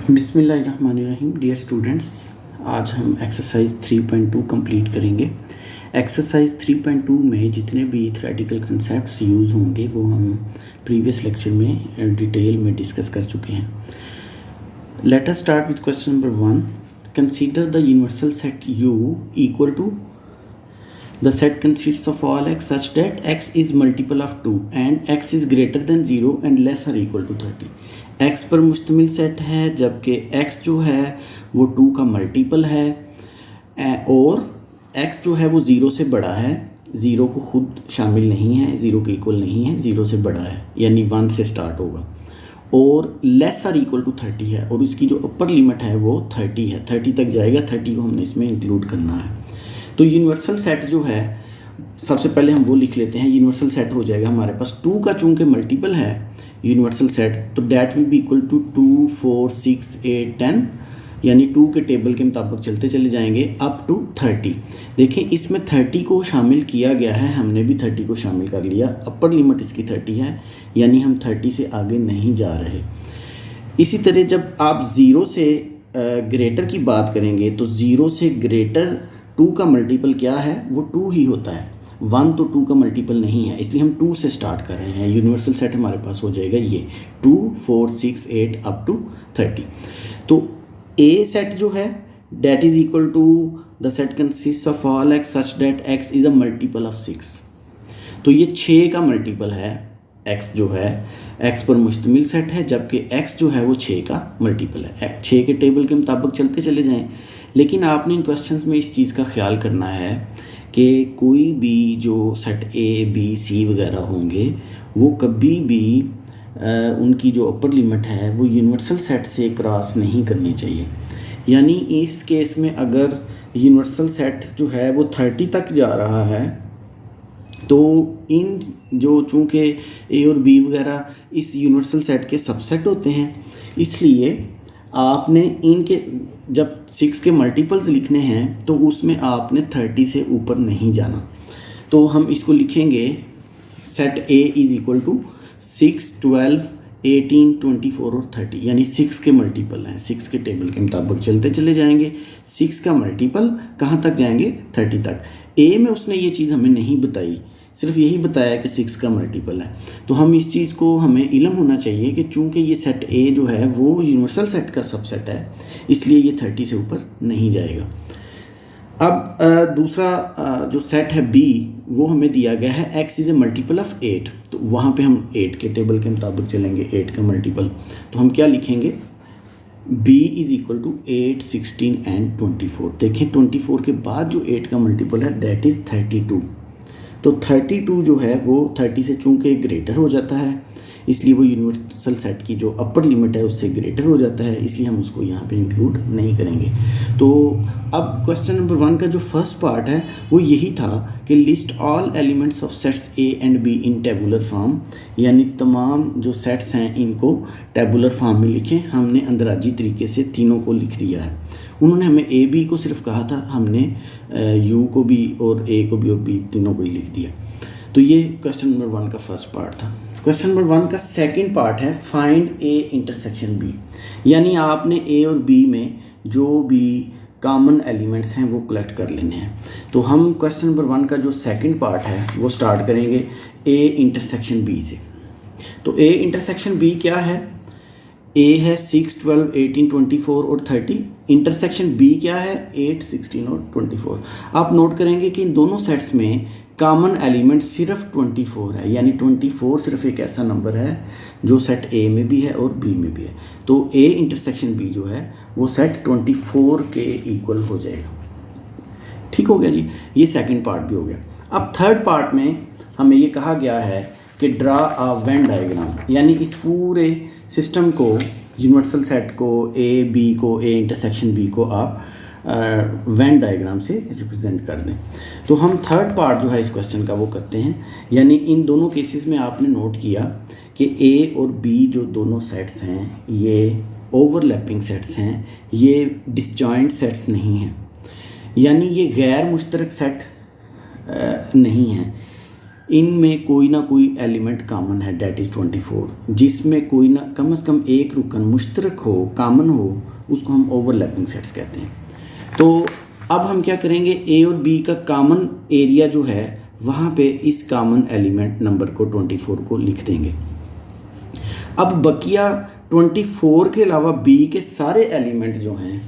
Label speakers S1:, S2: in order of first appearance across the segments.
S1: बिस्मिल्लाहिर्रहमानिर्रहीम। Dear students, आज हम एक्सरसाइज 3.2 कंप्लीट करेंगे। एक्सरसाइज 3.2 में जितने भी थ्योरेटिकल कंसेप्ट्स यूज़ होंगे वो हम प्रीवियस लेक्चर में डिटेल में डिस्कस कर चुके हैं। Let us start with question number 1। Consider the universal set U equal to the set consists of all x such that x is multiple of 2 and x is greater than 0 and less or equal to 30। x पर मुश्तमिल set है जबकि x जो है वो 2 का multiple है और x जो है वो 0 से बड़ा है, 0 को खुद शामिल नहीं है, 0 के इक्वल नहीं है, 0 से बड़ा है यानी 1 से स्टार्ट होगा और लेस और इक्वल टू 30 है और इसकी जो अपर लिमिट है वो 30 है, 30 तक जाएगा, 30 को हमने इसमें इंक्लूड करना है। तो यूनिवर्सल सेट जो है सबसे पहले हम वो लिख लेते हैं। यूनिवर्सल सेट हो जाएगा हमारे पास 2 का चूँकि मल्टीपल है यूनिवर्सल सेट, तो that will be equal to 2, 4, 6, 8, 10 यानी 2 के टेबल के मुताबिक चलते चले जाएंगे अप टू 30। देखें इसमें 30 को शामिल किया गया है, हमने भी 30 को शामिल कर लिया। अपर लिमिट इसकी 30 है यानी हम 30 से आगे नहीं जा रहे। इसी तरह जब आप 0 से ग्रेटर की बात करेंगे तो 0 से ग्रेटर 2 का मल्टीपल क्या है, वो 2 ही होता है। 1 तो 2 का मल्टीपल नहीं है, इसलिए हम 2 से स्टार्ट कर रहे हैं। यूनिवर्सल सेट हमारे पास हो जाएगा ये 2, 4, 6, 8 अप टू 30। तो ए सेट जो है that is equal to the set consist of all X such that X is a multiple of 6। तो ये 6 का मल्टीपल है, एक्स जो है एक्स पर मुश्तमिल सेट है जबकि एक्स जो है वो 6 का मल्टीपल है। 6 के टेबल के मुताबिक चलते चले जाएं, लेकिन आपने इन क्वेश्चंस में इस चीज़ का ख्याल करना है कि कोई भी जो सेट ए बी सी वगैरह होंगे वो कभी भी उनकी जो अपर लिमिट है वो यूनिवर्सल सेट से क्रॉस नहीं करनी चाहिए। यानी इस केस में अगर यूनिवर्सल सेट जो है वो 30 तक जा रहा है तो इन जो चूँकि ए और बी वगैरह इस यूनिवर्सल सेट के सबसेट होते हैं, इसलिए आपने इनके जब 6 के मल्टीपल्स लिखने हैं तो उसमें आपने 30 से ऊपर नहीं जाना। तो हम इसको लिखेंगे set A is equal to 6, 12, 18, 24 और 30 यानी 6 के मल्टीपल हैं। 6 के टेबल के मुताबिक चलते चले जाएंगे। 6 का मल्टीपल कहाँ तक जाएंगे, 30 तक। ए में उसने ये चीज़ हमें नहीं बताई, सिर्फ यही बताया कि 6 का मल्टीपल है। तो हम इस चीज़ को हमें इल्म होना चाहिए कि चूँकि ये सेट ए जो है वो यूनिवर्सल सेट का सबसेट है, इसलिए ये 30 से ऊपर नहीं जाएगा। अब दूसरा जो सेट है बी वो हमें दिया गया है x is a multiple of 8। तो वहाँ पे हम 8 के टेबल के मुताबिक चलेंगे, 8 का मल्टीपल। तो हम क्या लिखेंगे, b is equal to 8, 16 and 24। देखें 24 के बाद जो 8 का मल्टीपल है दैट इज़ 32। तो 32 जो है वो 30 से चूँकि ग्रेटर हो जाता है, इसलिए वो यूनिवर्सल सेट की जो अपर लिमिट है उससे ग्रेटर हो जाता है, इसलिए हम उसको यहाँ पे इंक्लूड नहीं करेंगे। तो अब क्वेश्चन नंबर 1 का जो फर्स्ट पार्ट है वो यही था कि list all elements of sets A and be in tabular form, यानी तमाम जो सेट्स हैं इनको टेबुलर फॉर्म में लिखें। हमने अंदराजी तरीके से तीनों को लिख दिया है। उन्होंने हमें ए बी को सिर्फ कहा था, हमने यू को भी और ए को भी और बी तीनों को ही लिख दिया। तो ये क्वेश्चन नंबर 1 का फर्स्ट पार्ट था। क्वेश्चन नंबर 1 का सेकंड पार्ट है फाइंड ए इंटरसेक्शन बी, यानी आपने ए और बी में जो भी कॉमन एलिमेंट्स हैं वो कलेक्ट कर लेने हैं। तो हम क्वेश्चन नंबर 1 का जो सेकंड पार्ट है वो स्टार्ट करेंगे ए इंटरसेक्शन बी से। तो ए इंटरसेक्शन बी क्या है, ए है 6, 12, 18, 24 और 30। इंटरसेक्शन बी क्या है, 8, 16 और 24। आप नोट करेंगे कि इन दोनों सेट्स में कॉमन एलिमेंट सिर्फ 24 है, यानी 24 सिर्फ एक ऐसा नंबर है जो सेट ए में भी है और बी में भी है। तो ए इंटरसेक्शन बी जो है वो सेट 24 के इक्वल हो जाएगा। ठीक हो गया जी, ये सेकंड पार्ट भी हो गया। अब थर्ड पार्ट में हमें ये कहा गया है कि ड्रा अ वेन डायग्राम, यानी इस पूरे सिस्टम को, यूनिवर्सल सेट को, ए बी को, ए इंटरसेक्शन बी को आप वेन डायग्राम से रिप्रेजेंट कर दें। तो हम थर्ड पार्ट जो है इस क्वेश्चन का वो करते हैं, यानी इन दोनों केसेस में आपने नोट किया कि ए और बी जो दोनों सेट्स हैं ये ओवरलैपिंग सेट्स हैं, ये डिसजॉइंट सेट्स नहीं हैं, यानी ये गैर मुश्तरक सेट नहीं हैं। इनमें कोई ना कोई एलिमेंट कॉमन है, डेट इज़ 24, जिसमें कोई ना कम से कम एक रुकन मुश्तरक हो, कॉमन हो, उसको हम ओवरलैपिंग सेट्स कहते हैं। तो अब हम क्या करेंगे, ए और बी का कॉमन एरिया जो है वहाँ पे इस कॉमन एलिमेंट नंबर को 24 को लिख देंगे। अब बकिया 24 के अलावा बी के सारे एलिमेंट जो हैं,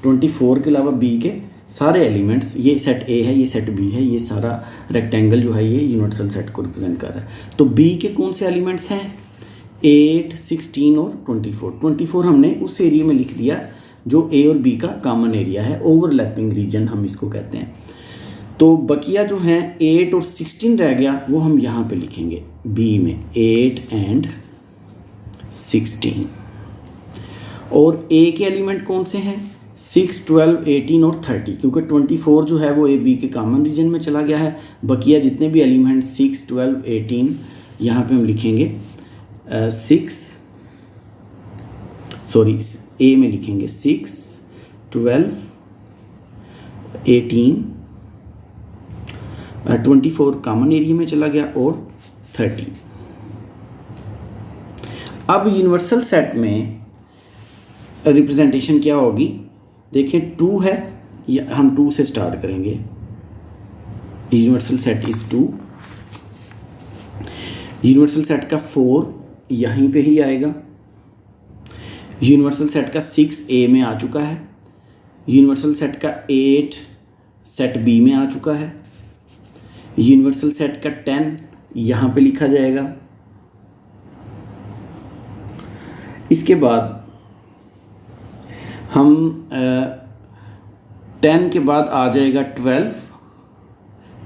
S1: 24 के अलावा बी के सारे एलिमेंट्स, ये सेट ए है, ये सेट बी है, ये सारा रेक्टेंगल जो है ये यूनिवर्सल सेट को रिप्रेजेंट कर रहा है। तो बी के कौन से एलिमेंट्स हैं, 8, 16 और 24। 24 हमने उस एरिया में लिख दिया जो ए और बी का कॉमन एरिया है, ओवरलैपिंग रीजन हम इसको कहते हैं। तो बकिया जो हैं 8 और 16 रह गया, वो हम यहाँ पे लिखेंगे बी में 8 एंड 16। और ए के एलिमेंट कौन से हैं, 6, 12, 18 और 30, क्योंकि 24 जो है वो ए बी के कॉमन रीजन में चला गया है। बकिया जितने भी एलिमेंट 6, 12, 18 यहाँ पे हम लिखेंगे 6, सॉरी ए में लिखेंगे 6, 12, 18, 24 कॉमन एरिया में चला गया और 30। अब यूनिवर्सल सेट में रिप्रेजेंटेशन क्या होगी, देखिए 2 है, या हम 2 से स्टार्ट करेंगे। Universal set is 2। Universal set का 4 यहीं पे ही आएगा। यूनिवर्सल सेट का 6 ए में आ चुका है। यूनिवर्सल सेट का 8 सेट बी में आ चुका है। यूनिवर्सल सेट का 10 यहाँ पे लिखा जाएगा। इसके बाद हम 10 के बाद आ जाएगा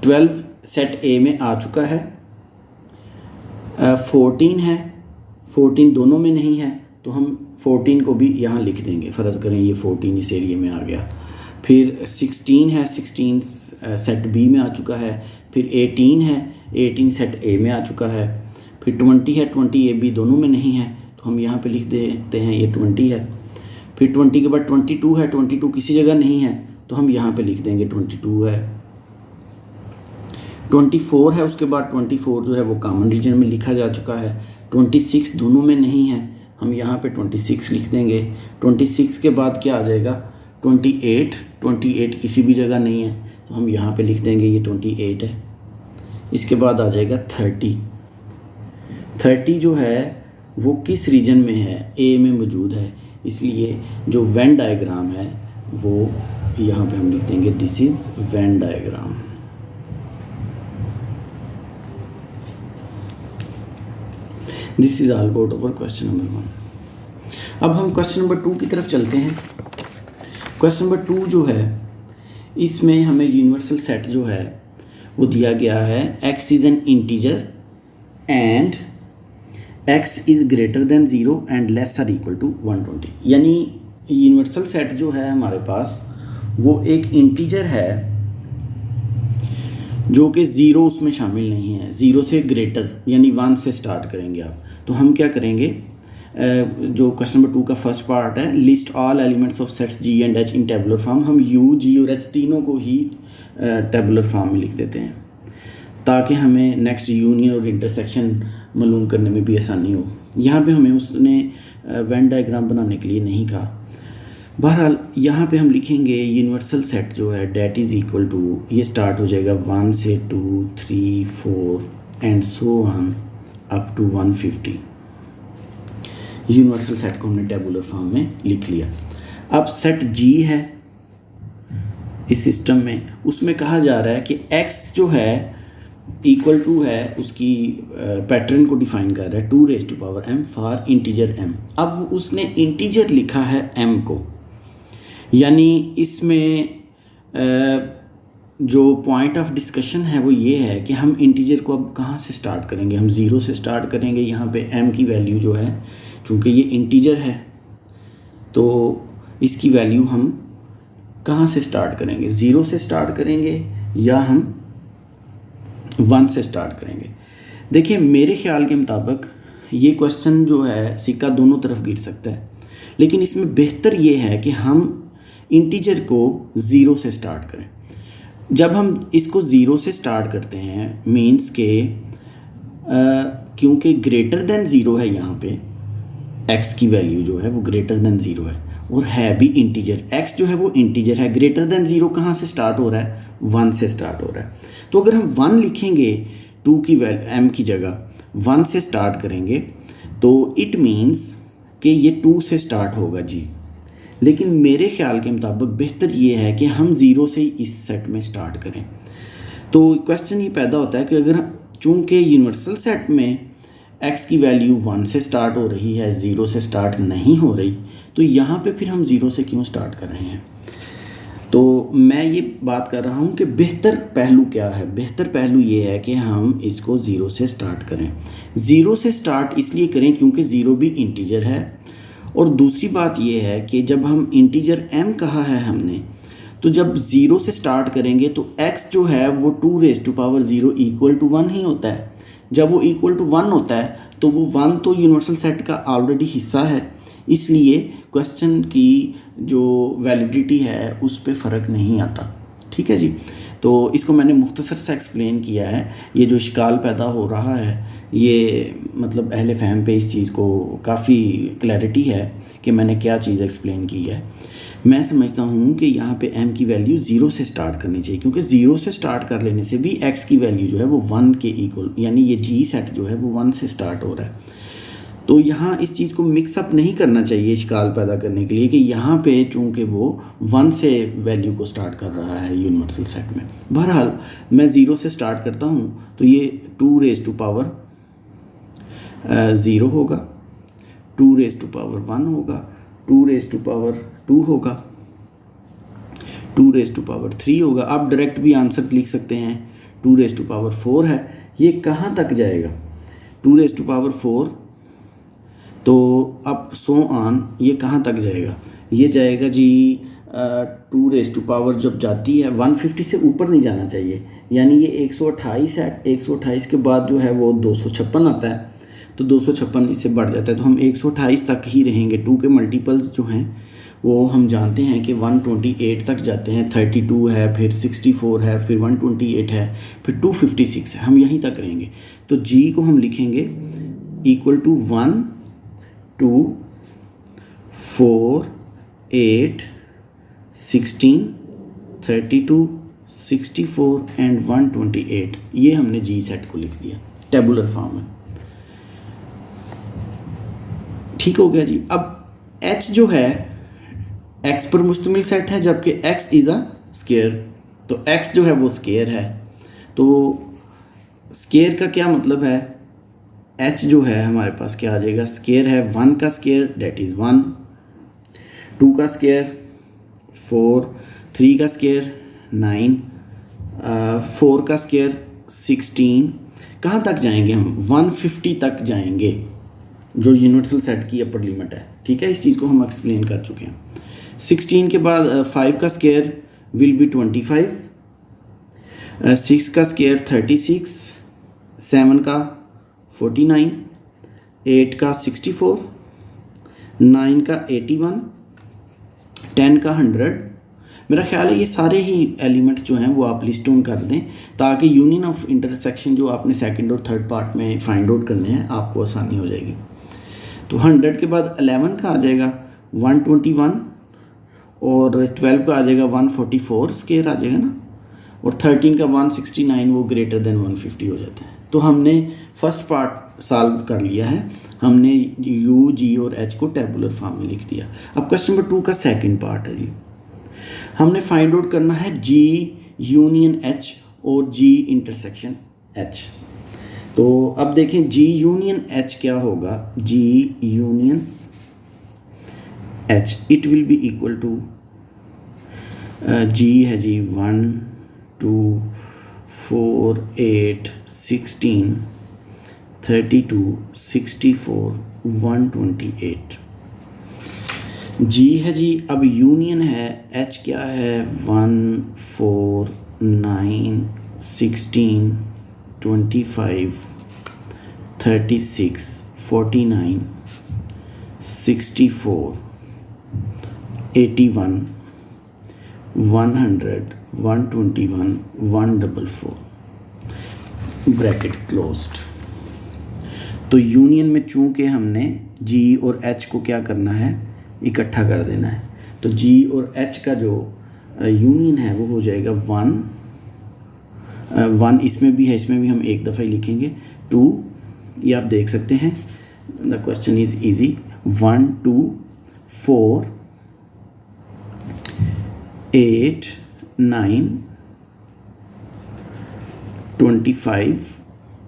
S1: 12 सेट ए में आ चुका है। 14 है, 14 दोनों में नहीं है, तो हम 14 को भी यहाँ लिख देंगे। फ़र्ज़ करें ये 14 इस एरिया में आ गया। फिर 16 है, 16 सेट बी में आ चुका है। फिर 18 है, 18 सेट ए में आ चुका है। फिर 20 है, 20 ए बी दोनों में नहीं है, तो हम यहाँ पे लिख देते हैं ये 20 है। फिर 20 के बाद 22 है, 22 किसी जगह नहीं है, तो हम यहाँ पे लिख देंगे 22 है। 24 है, उसके बाद 24 जो है वो कॉमन रीजन में लिखा जा चुका है। 26 दोनों में नहीं है, हम यहाँ पे 26 लिख देंगे। 26 के बाद क्या आ जाएगा, 28 किसी भी जगह नहीं है, तो हम यहाँ पे लिख देंगे ये 28 है। इसके बाद आ जाएगा 30 जो है वो किस रीजन में है, ए में मौजूद है, इसलिए जो वेन डायग्राम है वो यहाँ पे हम लिख देंगे this is Venn diagram. This is all about our question number 1। अब हम क्वेश्चन नंबर 2 की तरफ चलते हैं। क्वेश्चन नंबर 2 जो है इसमें हमें यूनिवर्सल सेट जो है वो दिया गया है x is an integer and x is greater than 0 and less or equal to 120। यानी यूनिवर्सल सेट जो है हमारे पास वो एक इंटीजर है जो कि 0 उसमें शामिल नहीं है, 0 से ग्रेटर यानी 1 से स्टार्ट करेंगे आप। तो हम क्या करेंगे, जो क्वेश्चन नंबर 2 का फर्स्ट पार्ट है, list all elements of sets g and h in tabular form, हम u, g और h तीनों को ही टेबुलर फॉर्म में लिख देते हैं ताकि हमें नेक्स्ट यूनियन और इंटरसेक्शन मालूम करने में भी आसानी हो। यहाँ पे हमें उसने वेन डायग्राम बनाने के लिए नहीं कहा। बहरहाल यहाँ पे हम लिखेंगे यूनिवर्सल सेट जो है डेट इज़ इक्वल टू, ये स्टार्ट हो जाएगा 1 से 2, 3, 4 and so on up to 150। Universal set को हमने टेबुलर फॉर्म में लिख लिया। अब सेट जी है इस सिस्टम में, उसमें कहा जा रहा है कि x जो है इक्वल टू है, उसकी पैटर्न को डिफाइन कर रहा है 2 raised to power m for integer m। अब उसने इंटीजर लिखा है m को, यानी इसमें जो पॉइंट ऑफ डिस्कशन है वो ये है कि हम इंटीजर को अब कहाँ से स्टार्ट करेंगे। हम 0 से स्टार्ट करेंगे। यहाँ पे m की वैल्यू जो है, चूँकि ये इंटीजर है तो इसकी वैल्यू हम कहाँ से स्टार्ट करेंगे, 0 से स्टार्ट करेंगे या हम 1 से स्टार्ट करेंगे। देखिए मेरे ख्याल के मुताबिक ये क्वेश्चन जो है सिक्का दोनों तरफ गिर सकता है, लेकिन इसमें बेहतर ये है कि हम इंटीजर को 0 से स्टार्ट करें। जब हम इसको ज़ीरो से स्टार्ट करते हैं मीन्स के क्योंकि ग्रेटर देन ज़ीरो है यहाँ पे, x की वैल्यू जो है वो ग्रेटर देन ज़ीरो है और है भी इंटीजर, x जो है वो इंटीजर है। ग्रेटर देन ज़ीरो कहाँ से स्टार्ट हो रहा है? 1 से स्टार्ट हो रहा है। तो अगर हम 1 लिखेंगे 2 की वैल्यू m की जगह 1 से स्टार्ट करेंगे तो इट मीन्स कि ये 2 से स्टार्ट होगा जी। लेकिन मेरे ख्याल के मुताबिक बेहतर ये है कि हम ज़ीरो से ही इस सेट में स्टार्ट करें। तो क्वेश्चन ये पैदा होता है कि अगर चूँकि यूनिवर्सल सेट में x की वैल्यू 1 से स्टार्ट हो रही है, ज़ीरो से स्टार्ट नहीं हो रही, तो यहाँ पे फिर हम ज़ीरो से क्यों स्टार्ट कर रहे हैं? तो मैं ये बात कर रहा हूँ कि बेहतर पहलू क्या है। बेहतर पहलू ये है कि हम इसको ज़ीरो से स्टार्ट करें। ज़ीरो से स्टार्ट इसलिए करें क्योंकि ज़ीरो भी इंटीजर है और दूसरी बात ये है कि जब हम इंटीजर m कहा है हमने, तो जब ज़ीरो से स्टार्ट करेंगे तो x जो है वो 2⁻0 इक्वल टू 1 ही होता है। जब वो इक्वल टू 1 होता है तो वो 1 तो यूनिवर्सल सेट का ऑलरेडी हिस्सा है, इसलिए क्वेश्चन की जो वैलिडिटी है उस पर फ़र्क नहीं आता। ठीक है जी, तो इसको मैंने मुख्तसर सा एक्सप्लेन किया है। ये जो इश्काल पैदा हो रहा है ये मतलब अहले फ़हम पे इस चीज़ को काफ़ी क्लैरिटी है कि मैंने क्या चीज़ एक्सप्लेन की है। मैं समझता हूँ कि यहाँ पे m की वैल्यू ज़ीरो से स्टार्ट करनी चाहिए क्योंकि ज़ीरो से स्टार्ट कर लेने से भी x की वैल्यू जो है वो 1 के इक्वल, यानी ये g सेट जो है वो 1 से स्टार्ट हो रहा है। तो यहाँ इस चीज़ को मिक्सअप नहीं करना चाहिए इश्काल पैदा करने के लिए कि यहाँ पे चूँकि वो 1 से वैल्यू को स्टार्ट कर रहा है यूनिवर्सल सेट में। बहरहाल मैं ज़ीरो से स्टार्ट करता हूँ तो ये 2⁻0 होगा, 2⁻1 होगा, 2⁻2 होगा, 2⁻3 होगा। आप डायरेक्ट भी आंसर्स लिख सकते हैं। 2⁻4 है, ये कहाँ तक जाएगा? 2⁻4 तो अब सो ऑन ये कहाँ तक जाएगा? ये जाएगा जी 2 जब जाती है 150 से ऊपर नहीं जाना चाहिए, यानी ये 128 है। 128 के बाद जो है वो 256 आता है, तो 256 इससे बढ़ जाता है, तो हम 128 तक ही रहेंगे। 2 के मल्टीपल्स जो हैं वो हम जानते हैं कि 128 तक जाते हैं। 32 है, फिर 64 है, फिर 128 है, फिर 256 है, हम यहीं तक रहेंगे। तो जी को हम लिखेंगे इक्वल टू 1 2 4 8 16 32 64 एंड 128। ये हमने जी सेट को लिख दिया टेबुलर फॉर्म में। ठीक हो गया जी। अब H जो है X पर मुश्तमिल सेट है जबकि X इज़ अ स्केयर, तो X जो है वो स्केयर है। तो स्केयर का क्या मतलब है? H जो है हमारे पास क्या आ जाएगा? स्केयर है 1 का स्केयर डेट इज़ 1, 2 का स्केयर 4, 3 का स्केयर 9, 4 का स्केयर 16। कहाँ तक जाएंगे हम? 150 तक जाएंगे, जो यूनिवर्सल सेट की अपर लिमिट है। ठीक है, इस चीज़ को हम एक्सप्लेन कर चुके हैं। 16 के बाद 5 का स्केयर विल बी 25, 6 का स्केयर 36, 7 का 49, 8 का 64, 9 का 81, 10 का 100। मेरा ख्याल है ये सारे ही एलिमेंट्स जो हैं वो आप लिस्ट डाउन कर दें ताकि यूनियन ऑफ इंटरसेक्शन जो आपने सेकंड और थर्ड पार्ट में फाइंड आउट करने हैं आपको आसानी हो जाएगी। तो 100 के बाद 11 का आ जाएगा 121 और 12 का आ जाएगा 144 स्केयर आ जाएगा ना, और 13 का 169 वो ग्रेटर देन 150 हो जाता है। तो हमने फर्स्ट पार्ट सॉल्व कर लिया है, हमने यू जी और एच को टेबुलर फॉर्म में लिख दिया। अब क्वेश्चन नंबर 2 का सेकंड पार्ट है जी, हमने फाइंड आउट करना है जी यूनियन एच और जी इंटरसेक्शन एच। तो अब देखें जी यूनियन एच क्या होगा? G union H it will be equal to G है जी 1 2 4 8 16 32 64 128 जी है जी। अब यूनियन है एच क्या है? 1 4 9 16 25 36 49 64 81 100 121 144 ब्रैकेट क्लोज्ड। तो यूनियन में चूँकि हमने जी और एच को क्या करना है, इकट्ठा कर देना है, तो जी और एच का जो यूनियन है वो हो जाएगा 1 इसमें भी है, इसमें भी हम एक दफ़ा ही लिखेंगे 2, ये आप देख सकते हैं, the question is easy. 1 2 4 8 9 25,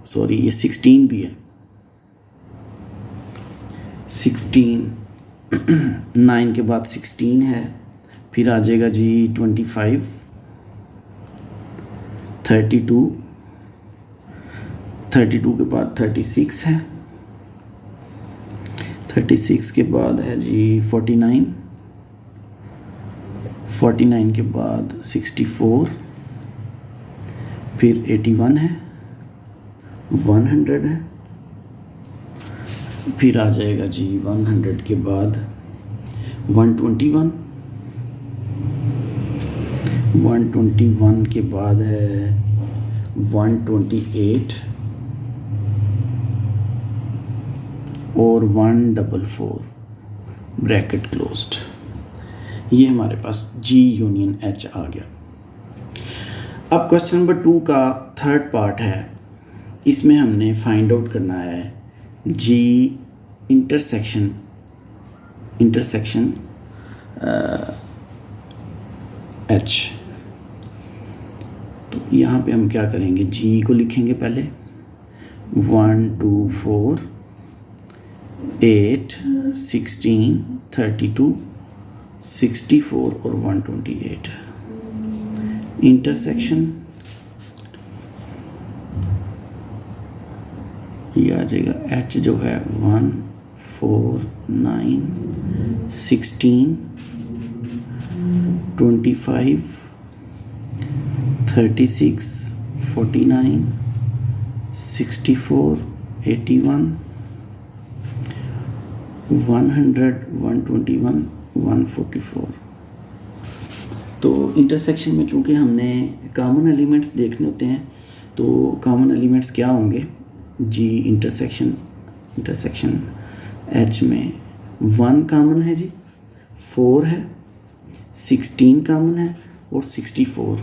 S1: sorry ये 16 भी है, 16 9 के बाद 16 है, फिर आ जाएगा जी 25 32 के बाद 36 है, 36 के बाद है जी 49 के बाद 64, फिर 81 है, 100 है, फिर आ जाएगा जी 100 के बाद 121 के बाद है 128 और 144 ब्रैकेट क्लोज्ड। ये हमारे पास जी यूनियन एच आ गया। अब क्वेश्चन नंबर 2 का थर्ड पार्ट है, इसमें हमने फाइंड आउट करना है जी इंटरसेक्शन एच। तो यहाँ पे हम क्या करेंगे, जी को लिखेंगे पहले 1 2 4 8 16 32 64 और 128 इंटरसेक्शन, ये आ जाएगा एच जो है 1 4 9 16 25 36 49 64 81 100 121 144। तो इंटरसेक्शन में चूँकि हमने कॉमन एलिमेंट्स देखने होते हैं, तो कॉमन एलिमेंट्स क्या होंगे, जी इंटरसेक्शन एच में 1 कॉमन है जी, 4 है, 16 कॉमन है और 64।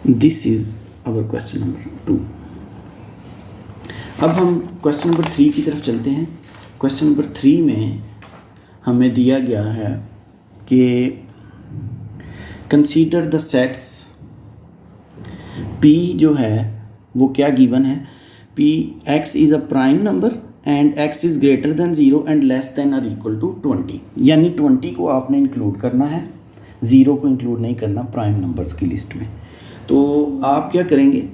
S1: This is our question number 2। अब हम क्वेश्चन नंबर 3 की तरफ चलते हैं। क्वेश्चन नंबर 3 में हमें दिया गया है कि कंसीडर द सेट्स P जो है वो क्या गिवन है, P x is a prime number and x is greater than 0 and less than और इक्वल टू 20, यानी 20 को आपने इंक्लूड करना है, 0 को इंक्लूड नहीं करना प्राइम नंबर्स की लिस्ट में। तो आप क्या करेंगे,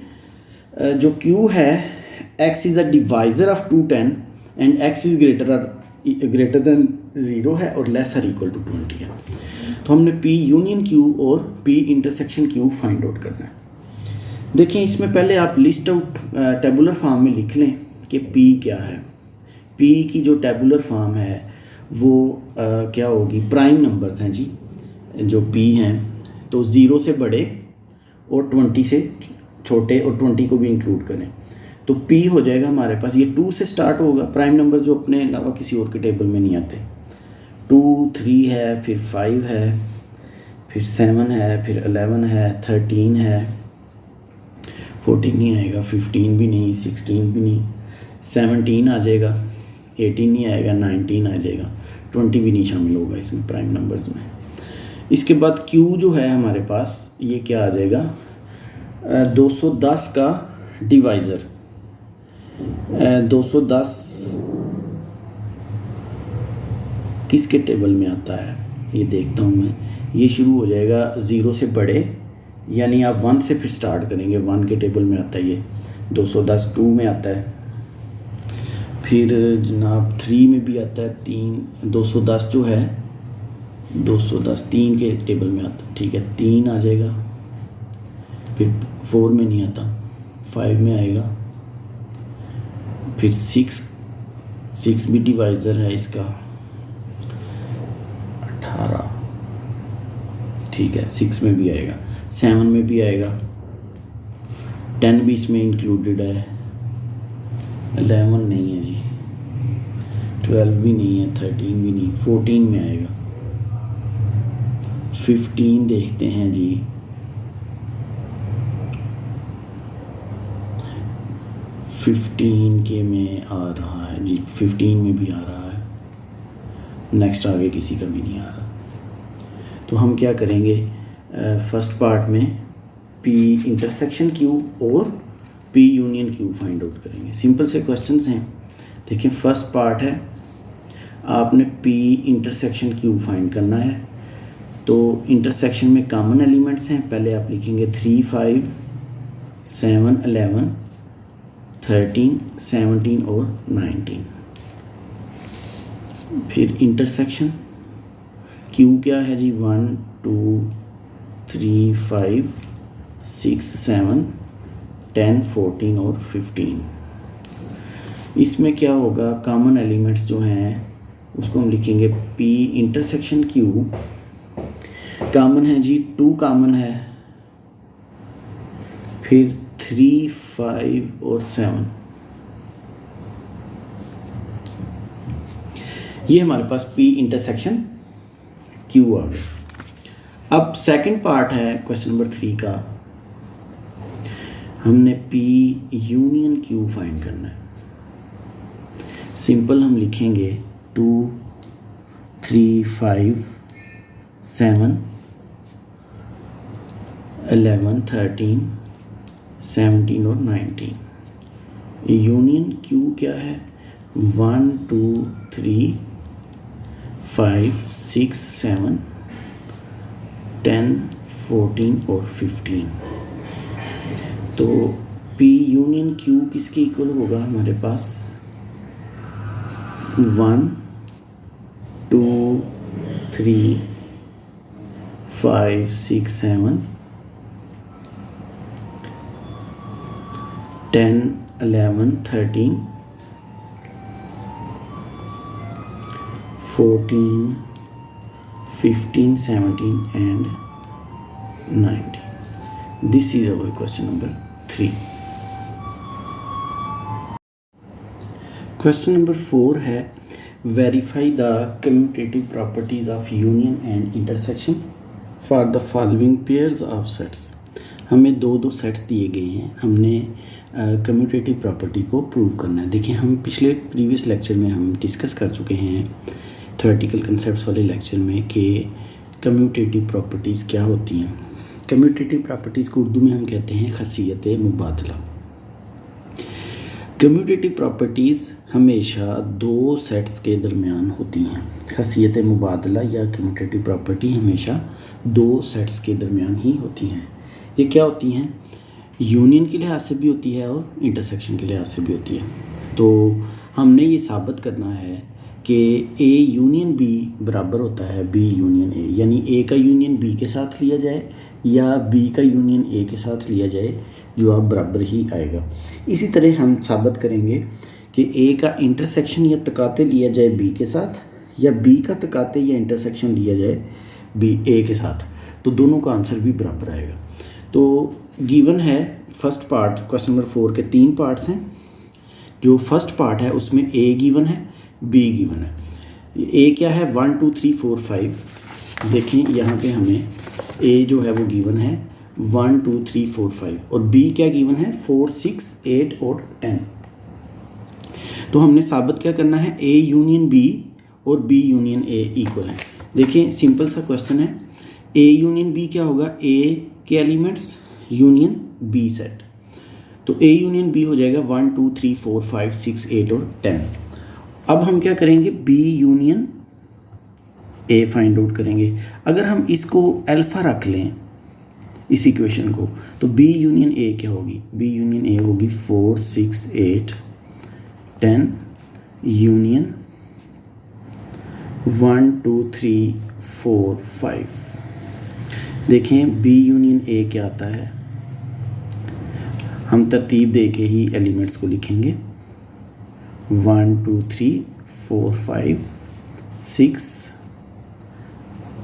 S1: जो Q है x is a divisor of 210 and x is greater than 0 है और लेस और इक्वल टू 20 है। तो हमने P यूनियन Q और P intersection Q find out करना है। देखिए इसमें पहले आप लिस्ट आउट टेबुलर फॉर्म में लिख लें कि P क्या है। P की जो टेबुलर फॉर्म है वो क्या होगी, प्राइम नंबर्स हैं जी जो P हैं, तो 0 से बड़े और 20 से छोटे और 20 को भी इंक्लूड करें, तो P हो जाएगा हमारे पास, ये 2 से स्टार्ट होगा, प्राइम नंबर जो अपने अलावा किसी और के टेबल में नहीं आते। 2 3 है, फिर 5 है, फिर 7 है, फिर 11 है, 13 है, 14 नहीं आएगा, 15 भी नहीं, 16 भी नहीं, 17 आ जाएगा, 18 नहीं आएगा, 19 आ जाएगा, 20 भी नहीं शामिल होगा इसमें प्राइम नंबर्स में। इसके बाद Q जो है हमारे पास ये क्या आ जाएगा, 210 का डिवाइज़र। 210 किसके टेबल में आता है ये देखता हूँ मैं, ये शुरू हो जाएगा 0 से बड़े, यानी आप 1 से फिर स्टार्ट करेंगे, 1 के टेबल में आता है ये, 210 2 में आता है, फिर जनाब 3 में भी आता है, 210 जो है 210 3 के टेबल में आता है, ठीक है, 3 आ जाएगा, फिर 4 में नहीं आता, 5 में आएगा, फिर 6 भी डिवाइज़र है इसका, ठीक है, 6 में भी आएगा, 7 में भी आएगा, 10 भी इसमें इंक्लूडेड है, 11 नहीं है जी, 12 भी नहीं है, 13 भी नहीं, 14 में आएगा, 15 देखते हैं जी, 15 के में आ रहा है जी, 15 में भी आ रहा है, नेक्स्ट आगे किसी का भी नहीं आ रहा। तो हम क्या करेंगे, फर्स्ट पार्ट में P इंटरसेक्शन Q और P union Q find out करेंगे। सिंपल से क्वेश्चंस हैं। देखिए फर्स्ट पार्ट है, आपने P इंटरसेक्शन Q फाइंड करना है। तो इंटरसेक्शन में कॉमन एलिमेंट्स हैं, पहले आप लिखेंगे 3, 5, 7, 11, 13, 17 और 19। फिर इंटरसेक्शन Q क्या है जी, 1, 2, 3, 5, 6, 7, 10, 14 और 15। इसमें क्या होगा, कॉमन एलिमेंट्स जो हैं उसको हम लिखेंगे P इंटरसेक्शन Q। कॉमन है जी 2 कॉमन है, फिर 3, 5 और 7। ये हमारे पास P इंटरसेक्शन Q आ गया। अब सेकंड पार्ट है क्वेश्चन नंबर 3 का, हमने P यूनियन Q फाइंड करना है। सिंपल हम लिखेंगे 2, 3, 5, 7, 11, 13, 17 और 19। यूनियन Q क्या है, 1, 2, 3, 5, 6, 7, 10, 14 और 15। तो P यूनियन Q किसके इक्वल होगा हमारे पास, 1, 2, 3, 5, 6, 7, 10, 11, 13, 14, 15, 17 and 19. This is our question number 3. Question number 4 है, verify the commutative properties of union and intersection for the following pairs of sets. हमें दो सेट्स दिए गए हैं, हमने कम्यूटेटिव प्रॉपर्टी को प्रूव करना है। देखिए हम पिछले प्रीवियस लेक्चर में हम डिस्कस कर चुके हैं थ्योरेटिकल कंसेप्ट्स वाले लेक्चर में कि कम्यूटेटिव प्रॉपर्टीज़ क्या होती हैं। कम्यूटेटिव प्रॉपर्टीज़ को उर्दू में हम कहते हैं खसियत मुबादला। कम्यूटेटिव प्रॉपर्टीज़ हमेशा 2 सेट्स के दरमियान होती हैं। खसियत मुबादला या कम्यूटेटिव प्रॉपर्टी हमेशा 2 सेट्स के दरमियान ही होती हैं। ये क्या होती हैं, यूनियन के लिहाज से भी होती है और इंटरसेक्शन के लिहाज से भी होती है। तो हमने ये साबित करना है कि A यूनियन B बराबर होता है B यूनियन A, यानी A का यूनियन B के साथ लिया जाए या B का यूनियन A के साथ लिया जाए, जवाब बराबर ही आएगा। इसी तरह हम साबित करेंगे कि A का इंटरसेक्शन या तकाते लिया जाए B के साथ या B का तकाते या इंटरसेक्शन लिया जाए A के साथ, तो दोनों का आंसर भी बराबर आएगा। तो गिवन है फर्स्ट पार्ट, क्वेश्चन नंबर 4 के 3 पार्ट्स हैं। जो फर्स्ट पार्ट है उसमें A गिवन है, B गिवन है। A क्या है, 1, 2, 3, 4, 5। देखें यहाँ पे हमें A जो है वो गिवन है 1, 2, 3, 4, 5 और B क्या गिवन है 4, 6, 8 और 10। तो हमने साबित क्या करना है, A यूनियन B और B यूनियन A इक्वल है। देखिए सिंपल सा क्वेश्चन है, A यूनियन B क्या होगा, A के एलिमेंट्स यूनियन B सेट। तो A यूनियन B हो जाएगा 1, 2, 3, 4, 5, 6, 8 और 10। अब हम क्या करेंगे, B union A find out करेंगे। अगर हम इसको अल्फ़ा रख लें इस इक्वेशन को, तो B यूनियन A क्या होगी, B यूनियन A होगी 4, 6, 8, 10 यूनियन 1, 2, 3, 4, 5। देखें B यूनियन A क्या आता है, हम तरतीब दे के ही एलिमेंट्स को लिखेंगे 1, 2, 3, 4, 5, 6,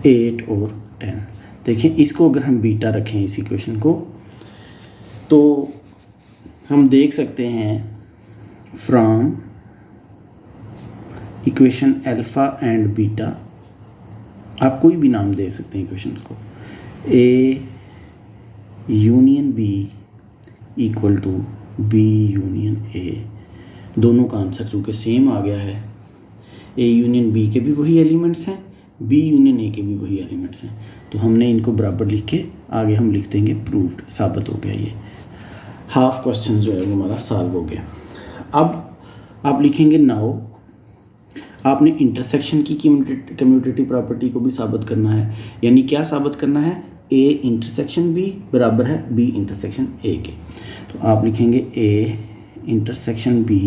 S1: 8 और 10। देखिए इसको अगर हम बीटा रखें इस इक्वेशन को, तो हम देख सकते हैं from equation alpha and beta, आप कोई भी नाम दे सकते हैं इक्वेशंस को, A union B equal to B union A. दोनों का आंसर चूँकि सेम आ गया है, ए यूनियन बी के भी वही एलिमेंट्स हैं, बी यूनियन ए के भी वही एलिमेंट्स हैं, तो हमने इनको बराबर लिख के आगे हम लिख देंगे प्रूव्ड, साबित हो गया। ये हाफ क्वेश्चन जो है वो हमारा सॉल्व हो गया। अब आप लिखेंगे नाउ, आपने इंटरसेक्शन की कम्यूटेटिव प्रॉपर्टी को भी साबित करना है, यानी क्या साबित करना है, ए इंटरसेक्शन बी बराबर है बी इंटरसेक्शन ए के। तो आप लिखेंगे A intersection B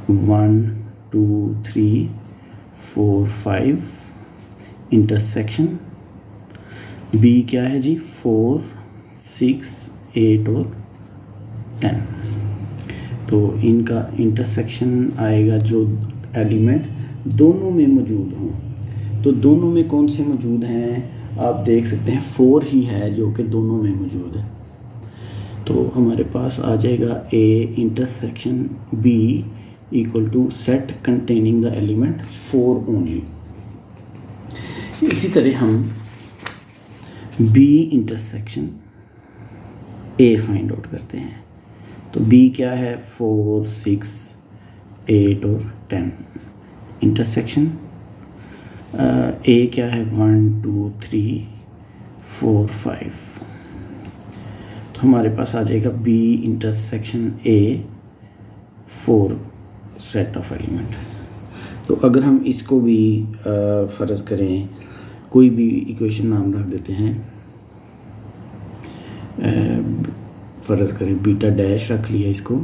S1: 1 2 3 4 5 intersection B क्या है जी 4 6 8 और 10। तो इनका इंटरसेक्शन आएगा जो एलिमेंट दोनों में मौजूद हों। तो दोनों में कौन से मौजूद हैं, आप देख सकते हैं 4 ही है जो कि दोनों में मौजूद है। तो हमारे पास आ जाएगा A intersection B equal to set containing the element 4 only. इसी तरह हम B intersection A find out करते हैं। तो बी क्या है 4 6 8 और 10 इंटरसेक्शन ए क्या है 1 2 3 4 5। तो हमारे पास आ जाएगा B intersection A 4 set of element. तो अगर हम इसको भी फ़र्ज़ करें, कोई भी इक्वेशन नाम रख देते हैं, फ़र्ज़ करें बीटा डैश रख लिया इसको,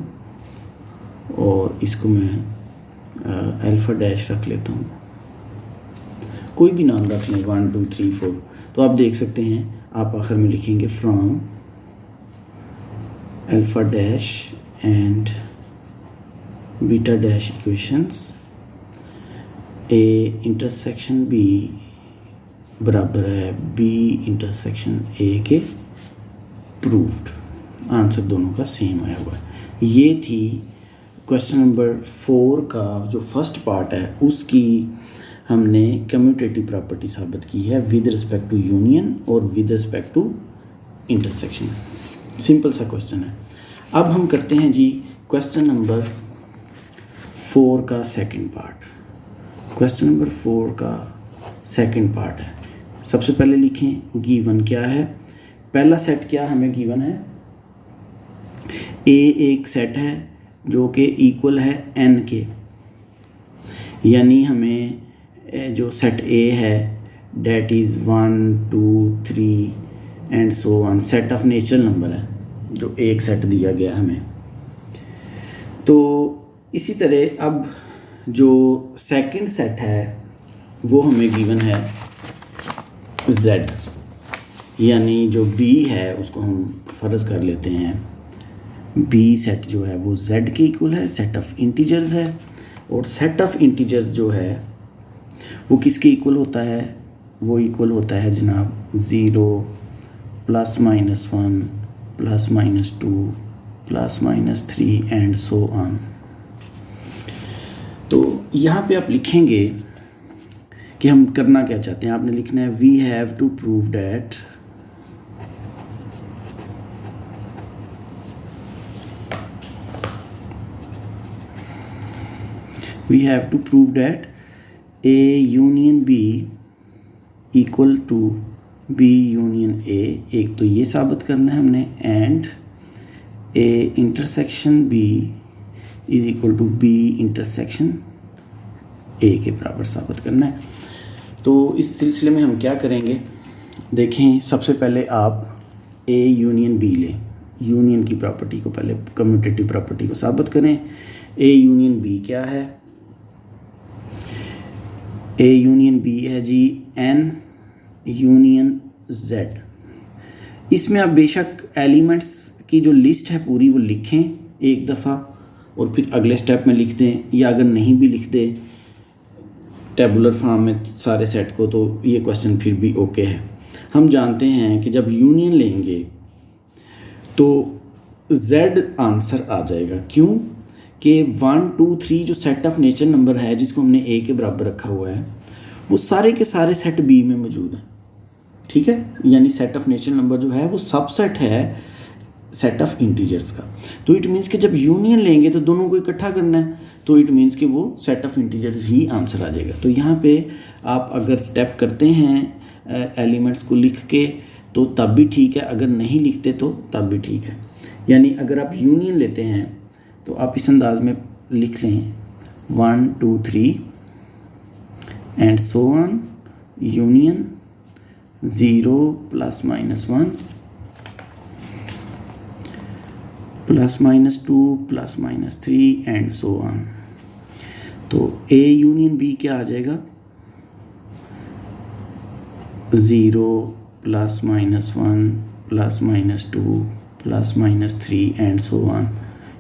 S1: और इसको मैं अल्फ़ा डैश रख लेता हूँ, कोई भी नाम रख लें 1 2 3 4। तो आप देख सकते हैं आप आखिर में लिखेंगे from alpha dash and beta dash equations A intersection B बराबर है बी इंटरसेक्शन ए के प्रूव्ड। आंसर दोनों का सेम आया हुआ है। ये थी क्वेश्चन नंबर 4 का जो फर्स्ट पार्ट है, उसकी हमने कम्यूटेटिव प्रॉपर्टी साबित की है विद रिस्पेक्ट टू यूनियन और with respect to intersection. Simple सा क्वेश्चन है। अब हम करते हैं जी क्वेश्चन नंबर 4 का सेकंड पार्ट। क्वेश्चन नंबर 4 का सेकंड पार्ट है। सबसे पहले लिखें गिवन क्या है। पहला सेट क्या हमें गिवन है, ए एक सेट है जो कि इक्वल है एन के, यानी हमें जो सेट ए है that is 1 2 3 and so on, set of natural number है जो एक सेट दिया गया हमें। तो इसी तरह अब जो सेकंड सेट है वो हमें गिवन है z, यानी जो b है उसको हम फ़र्ज़ कर लेते हैं b सेट जो है वो z के इक्वल है, सेट ऑफ इंटीजर्स है। और सेट ऑफ इंटीजर्स जो है वो किसके इक्वल होता है, वो इक्वल होता है जनाब 0 ±1 ±2 ±3 एंड सो ऑन। तो यहाँ पे आप लिखेंगे कि हम करना क्या चाहते हैं। आपने लिखना है we have to prove that A union B equal to B union A। एक तो ये साबित करना है हमने, and A intersection B is equal to B intersection A के बराबर साबित करना है। तो इस सिलसिले में हम क्या करेंगे, देखें सबसे पहले आप A यूनियन B लें, यूनियन की प्रॉपर्टी को पहले कम्यूटेटिव प्रॉपर्टी को साबित करें। A यूनियन B क्या है, A यूनियन B है जी N यूनियन Z। इसमें आप बेशक एलिमेंट्स की जो लिस्ट है पूरी वो लिखें एक दफ़ा और फिर अगले स्टेप में लिख दें, या अगर नहीं भी लिख दें टेबुलर फॉर्म में सारे सेट को, तो ये क्वेश्चन फिर भी ओके है। हम जानते हैं कि जब यूनियन लेंगे तो Z आंसर आ जाएगा। क्यों कि 1 2 3 जो सेट ऑफ नेचर नंबर है जिसको हमने A के बराबर रखा हुआ है वो सारे के सारे सेट B में मौजूद हैं, ठीक है। यानी सेट ऑफ नेचर नंबर जो है वो सबसेट है सेट ऑफ इंटीजर्स का। तो इट मीन्स कि जब यूनियन लेंगे तो दोनों को इकट्ठा करना है, तो इट मीन्स कि वो सेट ऑफ इंटीजर्स ही आंसर आ जाएगा। तो यहाँ पे आप अगर स्टेप करते हैं एलिमेंट्स को लिख के तो तब भी ठीक है, अगर नहीं लिखते तो तब भी ठीक है। यानी अगर आप यूनियन लेते हैं तो आप इस अंदाज में लिख लें 1 2 3 and so on, union 0 ± 1 ±2 ±3 and so on. तो A यूनियन B क्या आ जाएगा 0 ± 1 ±2 ±3 एंड सो ऑन।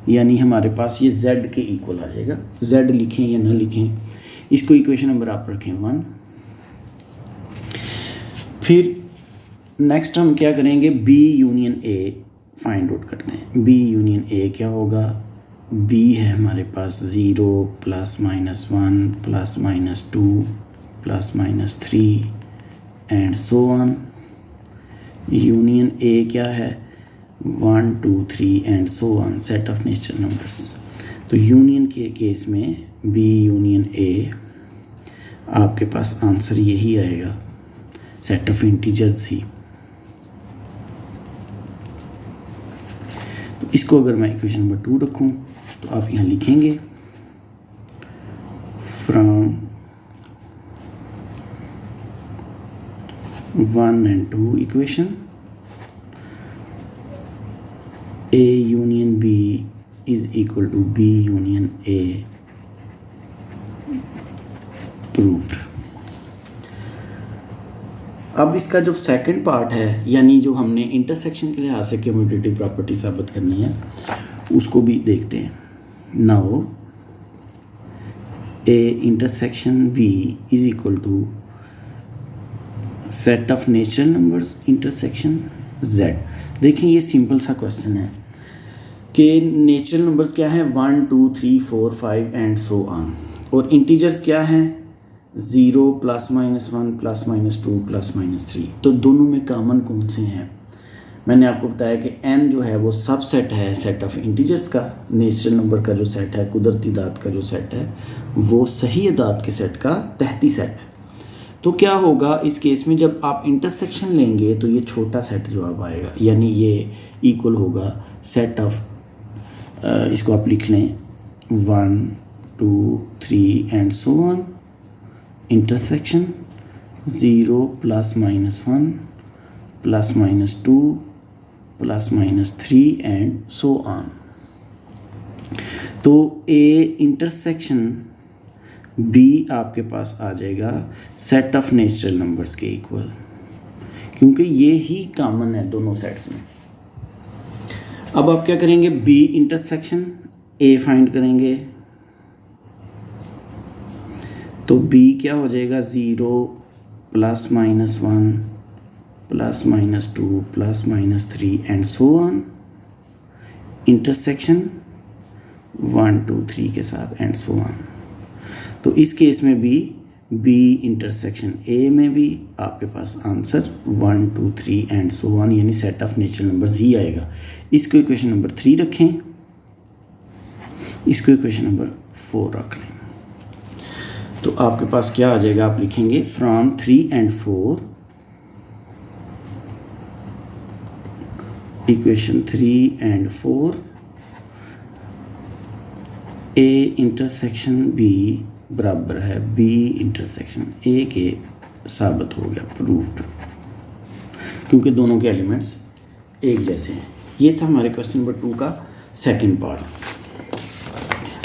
S1: यानी हमारे पास ये Z के इक्वल आ जाएगा। Z लिखें या ना लिखें, इसको इक्वेशन नंबर आप रखें 1। फिर नेक्स्ट हम क्या करेंगे, B union A find out करते हैं। B यूनियन A क्या होगा, B है हमारे पास 0 ± 1 ±2 ±3 and so on. Union A क्या है 1 2 3 and so on, set of nature numbers. तो यूनियन के केस में B यूनियन A आपके पास आंसर यही आएगा, सेट ऑफ इंटीजर्स ही। तो इसको अगर मैं इक्वेशन नंबर 2 रखूं तो आप यहाँ लिखेंगे from 1 and 2 equation A union B is equal to B union A proved. अब इसका जो सेकंड पार्ट है, यानी जो हमने इंटरसेक्शन के लिहाज से कम्यूटेटिव प्रॉपर्टी साबित करनी है, उसको भी देखते हैं। Now A intersection B is equal to set of natural numbers intersection Z। देखिए ये सिंपल सा क्वेश्चन है कि नेचुरल नंबर्स क्या है 1 2 3 4 5 एंड सो ऑन, और इंटीजर्स क्या हैं 0 ± 1 ±2 ±3। तो दोनों में कॉमन कौन से हैं? मैंने आपको बताया कि n जो है वो सबसेट है सेट ऑफ इंटीजर्स का। नेचुरल नंबर का जो सेट है, कुदरती दात का जो सेट है, वो सही अदाद के सेट का तहती सेट है। तो क्या होगा इस केस में, जब आप इंटरसेक्शन लेंगे तो ये छोटा सेट जवाब आएगा, यानी ये इक्वल होगा सेट ऑफ, इसको आप लिख लें 1 2 3 and so on, intersection 0 ± 1 ±2 ±3 and so on. तो A इंटरसेक्शन B आपके पास आ जाएगा सेट ऑफ नेचुरल नंबर्स के इक्वल, क्योंकि ये ही कॉमन है दोनों सेट्स में। अब आप क्या करेंगे, B इंटरसेक्शन A फाइंड करेंगे। तो B क्या हो जाएगा 0 ± 1 ±2 ±3 एंड सो ऑन, इंटरसेक्शन 1 2 3 के साथ एंड सो ऑन। तो इस केस में भी B इंटरसेक्शन A में भी आपके पास आंसर 1 2 3 एंड सो ऑन, यानी सेट ऑफ नेचुरल नंबर्स ही आएगा। इसको इक्वेशन नंबर 3 रखें, इसको इक्वेशन नंबर 4 रख लें। तो आपके पास क्या आ जाएगा, आप लिखेंगे from 3 and 4 equation 3 and 4 A intersection B बराबर है B इंटरसेक्शन A के साबित हो गया, प्रूव्ड, क्योंकि दोनों के एलिमेंट्स एक जैसे हैं। ये था हमारे क्वेश्चन नंबर 2 का सेकंड पार्ट।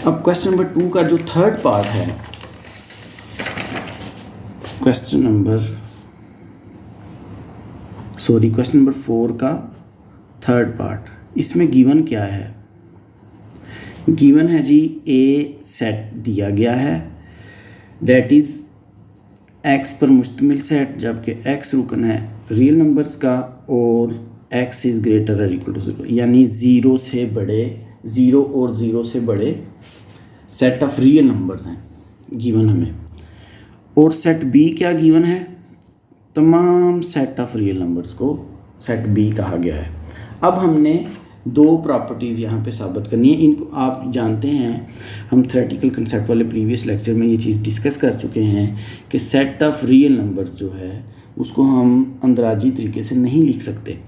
S1: अब क्वेश्चन नंबर 2 का जो थर्ड पार्ट है, क्वेश्चन नंबर 4 का थर्ड पार्ट, इसमें गिवन क्या है? गिवन है जी A सेट दिया गया है, डेट इज़ एक्स पर मुश्तमिल सेट, जबकि एक्स रुकन है रियल नंबर्स का और एक्स इज़ ग्रेटर और इक्वल टू ज़ीरो, यानी ज़ीरो से बड़े, ज़ीरो और ज़ीरो से बड़े सेट ऑफ रियल नंबर्स हैं गिवन हमें। और सेट बी क्या गिवन है, तमाम सेट ऑफ रियल नंबर्स को सेट बी कहा गया है। अब हमने दो प्रॉपर्टीज़ यहाँ पे साबित करनी है। इनको आप जानते हैं, हम थ्योरेटिकल कंसेप्ट वाले प्रीवियस लेक्चर में ये चीज़ डिस्कस कर चुके हैं कि सेट ऑफ रियल नंबर्स जो है उसको हम अंदराजी तरीके से नहीं लिख सकते,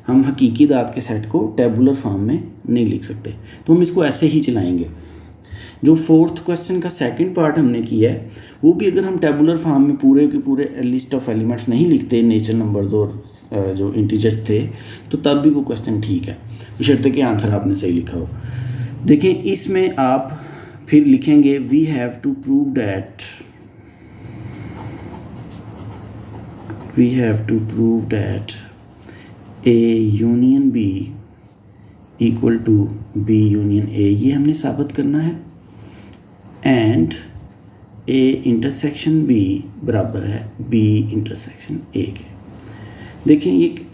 S1: हम हकीकी दाद के सेट को टेबुलर फॉर्म में नहीं लिख सकते, तो हम इसको ऐसे ही चलाएंगे। जो फोर्थ क्वेश्चन का सेकंड पार्ट हमने किया है वो भी अगर हम टेबुलर फॉर्म में पूरे के पूरे लिस्ट ऑफ एलिमेंट्स नहीं लिखते, नेचर नंबर्स और जो इंटीजर्स थे, तो तब भी वो क्वेश्चन ठीक है, बशर्ते कि आंसर आपने सही लिखा हो। देखें, इसमें आप फिर लिखेंगे we have to prove that A union B equal to B union A, ये हमने साबित करना है। एंड ए इंटरसेक्शन बी बराबर है बी इंटरसेक्शन ए के। देखें, ये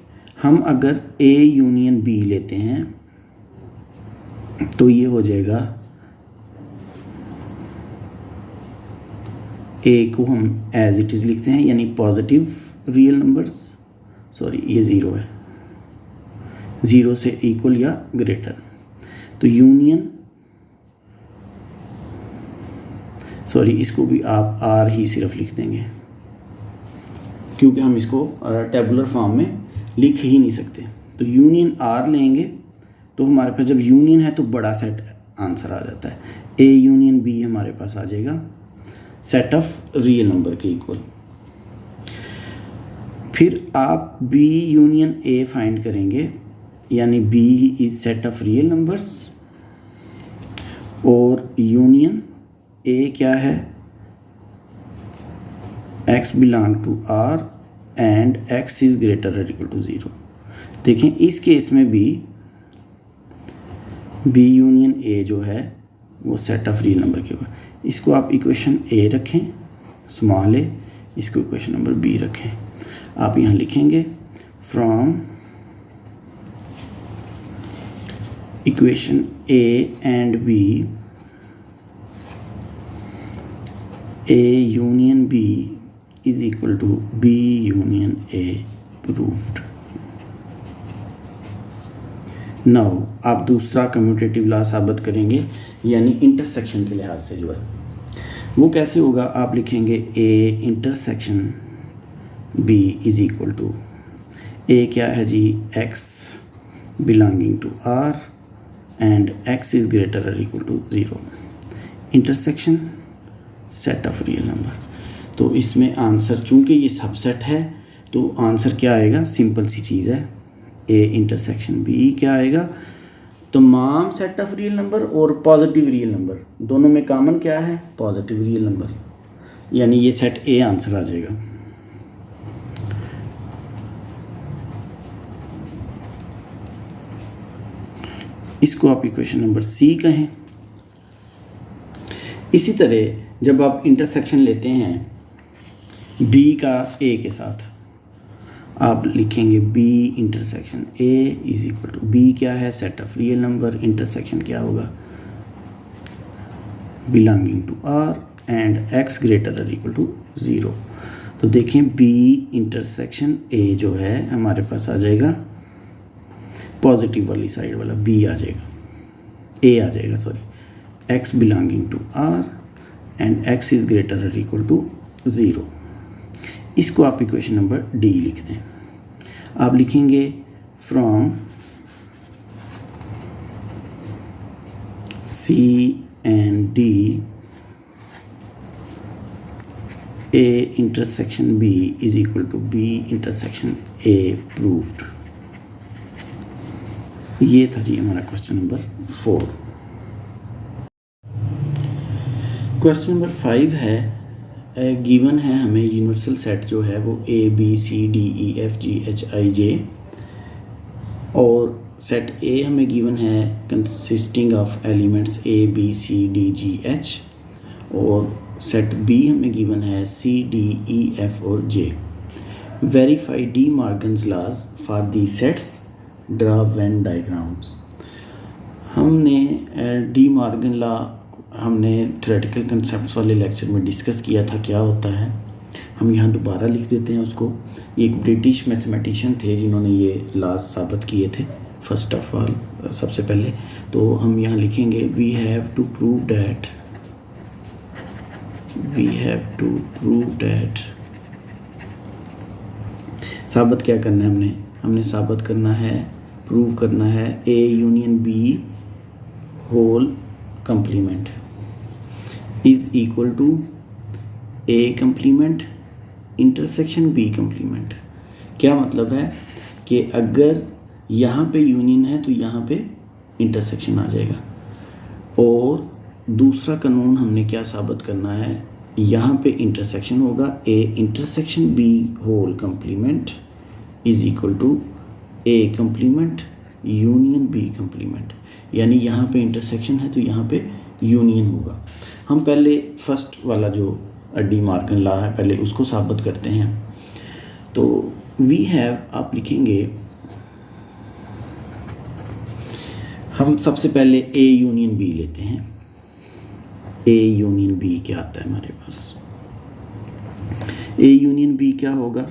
S1: हम अगर ए यूनियन बी लेते हैं तो ये हो जाएगा, ए को हम एज इट इज़ लिखते हैं यानी पॉजिटिव रियल नंबर्स, सॉरी ये ज़ीरो है, ज़ीरो से इक्वल या ग्रेटर, तो यूनियन, सॉरी इसको भी आप आर ही सिर्फ लिख देंगे क्योंकि हम इसको टेबुलर फॉर्म में लिख ही नहीं सकते। तो यूनियन आर लेंगे तो हमारे पास जब यूनियन है तो बड़ा सेट आंसर आ जाता है। ए यूनियन बी हमारे पास आ जाएगा सेट ऑफ रियल नंबर के इक्वल। फिर आप बी यूनियन ए फाइंड करेंगे, यानी B is set of real numbers और यूनियन ए क्या है, x belong to R and x is greater और इक्वल टू ज़ीरो। देखें, इस केस में भी B यूनियन A जो है वो सेट ऑफ रियल नंबर के ऊपर, इसको आप इक्वेशन A रखें स्मॉल a, इसको इक्वेशन नंबर B रखें। आप यहाँ लिखेंगे from equation A and B A union B is equal to B union A proved। Now आप दूसरा कम्यूटेटिव लॉ साबित करेंगे, यानी इंटरसेक्शन के लिहाज से जो है वो कैसे होगा। आप लिखेंगे A intersection B is equal to, A क्या है जी, X belonging to R and X is greater और equal to zero, intersection set of real number. तो इसमें आंसर, चूंकि ये सबसेट है तो आंसर क्या आएगा, सिंपल सी चीज़ है, ए इंटरसेक्शन बी क्या आएगा, तमाम सेट ऑफ रियल नंबर और पॉजिटिव रियल नंबर, दोनों में कॉमन क्या है, पॉजिटिव रियल नंबर, यानी ये सेट ए आंसर आ जाएगा। इसको आप इक्वेशन नंबर सी कहें। इसी तरह जब आप इंटरसेक्शन लेते हैं B का A के साथ, आप लिखेंगे B intersection A is equal to, B क्या है, set of real number, intersection क्या होगा, belonging to R and X greater और इक्वल टू ज़ीरो। तो देखें B इंटरसेक्शन A जो है हमारे पास आ जाएगा, पॉजिटिव वाली साइड वाला B आ जाएगा, A आ जाएगा sorry, X belonging to R and X is greater और इक्वल टू ज़ीरो। इसको आप इक्वेशन नंबर डी लिख दें। आप लिखेंगे from C and D A intersection B is equal to B intersection A proved. ये था जी हमारा क्वेश्चन नंबर 4। क्वेश्चन नंबर 5 है, गिवन है हमें यूनिवर्सल सेट जो है वो A B C D E F G H I J, और सेट A हमें गिवन है consisting of elements A B C D G H, और सेट बी हमें गिवन है सी डी ई एफ और J. Verify De Morgan's laws for the sets, draw Venn diagrams. हमने De Morgan law हमने theoretical concepts वाले lecture में discuss किया था क्या होता है। हम यहाँ दोबारा लिख देते हैं उसको। एक ब्रिटिश मैथमेटिशियन थे जिन्होंने ये लॉज साबित किए थे फर्स्ट ऑफ ऑल, सबसे पहले। तो हम यहाँ लिखेंगे we have to prove that साबित क्या करना है हमने साबित करना है, प्रूव करना है A union B whole complement is equal to A complement intersection B complement. क्या मतलब है कि अगर यहाँ पे यूनियन है तो यहाँ पे इंटरसेक्शन आ जाएगा। और दूसरा कानून हमने क्या साबित करना है, यहाँ पे इंटरसेक्शन होगा, A intersection B whole complement is equal to A complement union B complement. यानी यहाँ पे इंटरसेक्शन है तो यहाँ पे यूनियन होगा। हम पहले फर्स्ट वाला जो डी मॉर्गन लॉ है पहले उसको साबित करते हैं। तो वी हैव आप लिखेंगे, हम सबसे पहले ए यूनियन बी लेते हैं। ए यूनियन बी क्या आता है हमारे पास, ए यूनियन बी क्या होगा,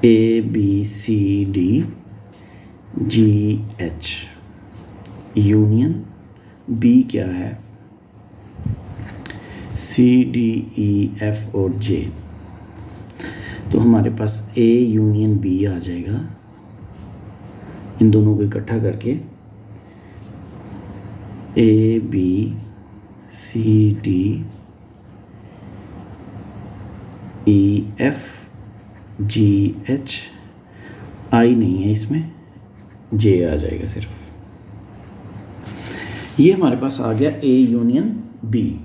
S1: A B C D G H union B क्या है सी डी ई एफ और जे। तो हमारे पास ए यूनियन बी आ जाएगा, इन दोनों को इकट्ठा करके A B C D E F G H, I नहीं है इसमें, जे आ जाएगा सिर्फ। ये हमारे पास आ गया ए यूनियन बी।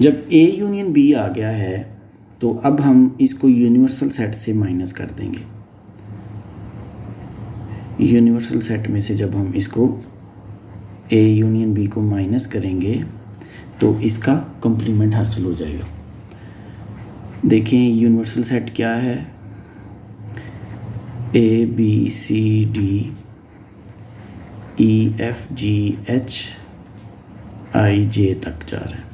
S1: जब ए यूनियन बी आ गया है तो अब हम इसको यूनिवर्सल सेट से माइनस कर देंगे। यूनिवर्सल सेट में से जब हम इसको ए यूनियन बी को माइनस करेंगे तो इसका कंप्लीमेंट हासिल हो जाएगा। देखें यूनिवर्सल सेट क्या है, A B C D E F G H I J तक जा रहा है,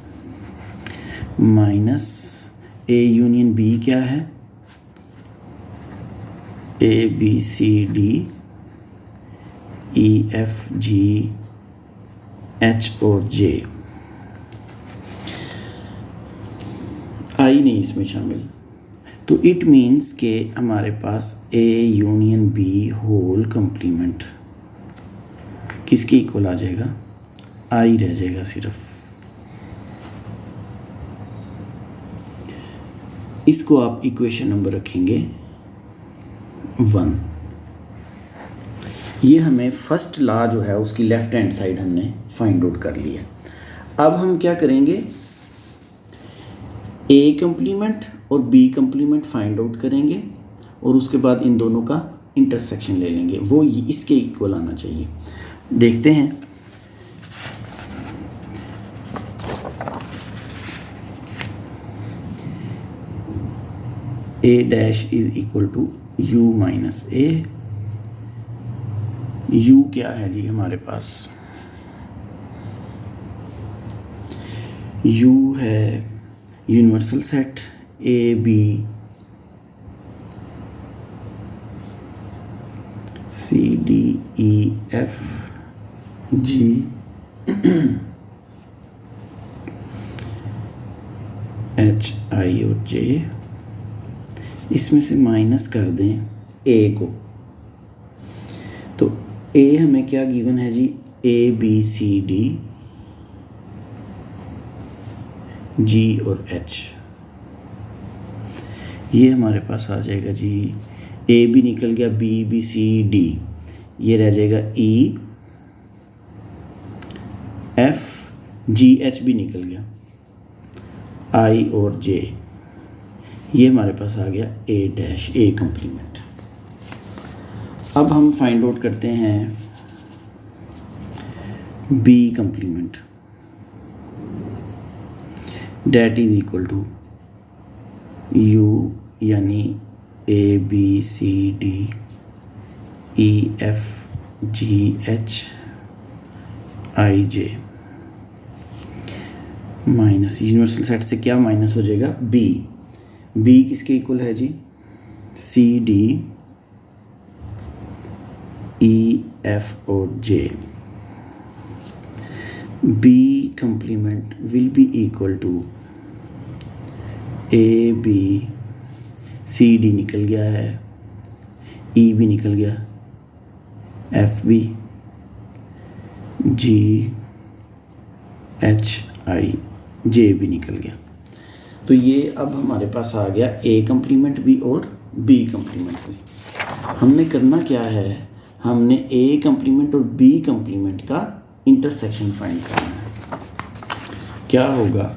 S1: माइनस ए यूनियन बी क्या है, A B C D E F G H और जे, आई नहीं इसमें शामिल। तो इट मीन्स के हमारे पास A union B whole complement किसके इक्वल आ जाएगा, आई रह जाएगा सिर्फ। इसको आप इक्वेशन नंबर रखेंगे 1। ये हमें फर्स्ट लॉ जो है उसकी लेफ्ट हैंड साइड हमने फाइंड आउट कर लिया। अब हम क्या करेंगे, ए कंप्लीमेंट और बी कंप्लीमेंट फाइंड आउट करेंगे और उसके बाद इन दोनों का इंटरसेक्शन ले लेंगे, वो इसके इक्वल आना चाहिए। देखते हैं, A dash is equal to U minus A. U क्या है जी हमारे पास, यू है universal set A B C D E F G H I और जे। इसमें से माइनस कर दें ए को, तो ए हमें क्या गिवन है जी, ए बी सी डी जी और एच। ये हमारे पास आ जाएगा जी, ए बी निकल गया, बी बी सी डी, ये रह जाएगा ई एफ जी एच भी निकल गया, आई और जे। ये हमारे पास आ गया ए डैश ए कंप्लीमेंट। अब हम फाइंड आउट करते हैं B complement that is equal to U यानी A B C D E F G H I J minus universal set से क्या माइनस हो जाएगा, बी। बी किसके इक्वल है जी, सी डी ई एफ और J. B complement will be equal to A B, C D निकल गया है, ई भी निकल गया, एफ बी जी एच आई जे भी निकल गया। तो ये अब हमारे पास आ गया ए कंप्लीमेंट भी और बी कंप्लीमेंट भी। हमने करना क्या है, हमने ए कंप्लीमेंट और बी कंप्लीमेंट का इंटरसेक्शन फाइंड करना है। क्या होगा,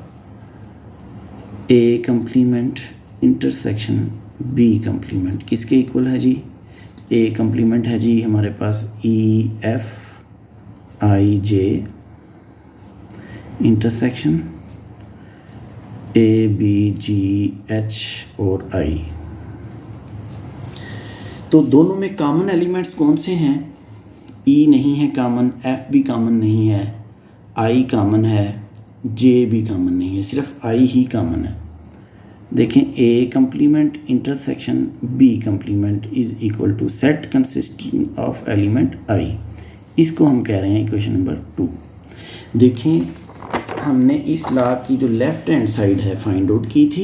S1: A complement intersection B complement किसके इक्वल है जी, ए कंप्लीमेंट है जी हमारे पास E F I J intersection A B G H और आई। तो दोनों में कॉमन एलिमेंट्स कौन से हैं, ई नहीं है कॉमन, एफ भी कॉमन नहीं है, आई कॉमन है, जे भी कॉमन नहीं है, सिर्फ आई ही कॉमन है। देखें, A complement intersection B complement is equal to set consisting of element I. इसको हम कह रहे हैं इक्वेशन नंबर 2। देखें, हमने इस लॉ की जो लेफ्ट हैंड साइड है फाइंड आउट की थी,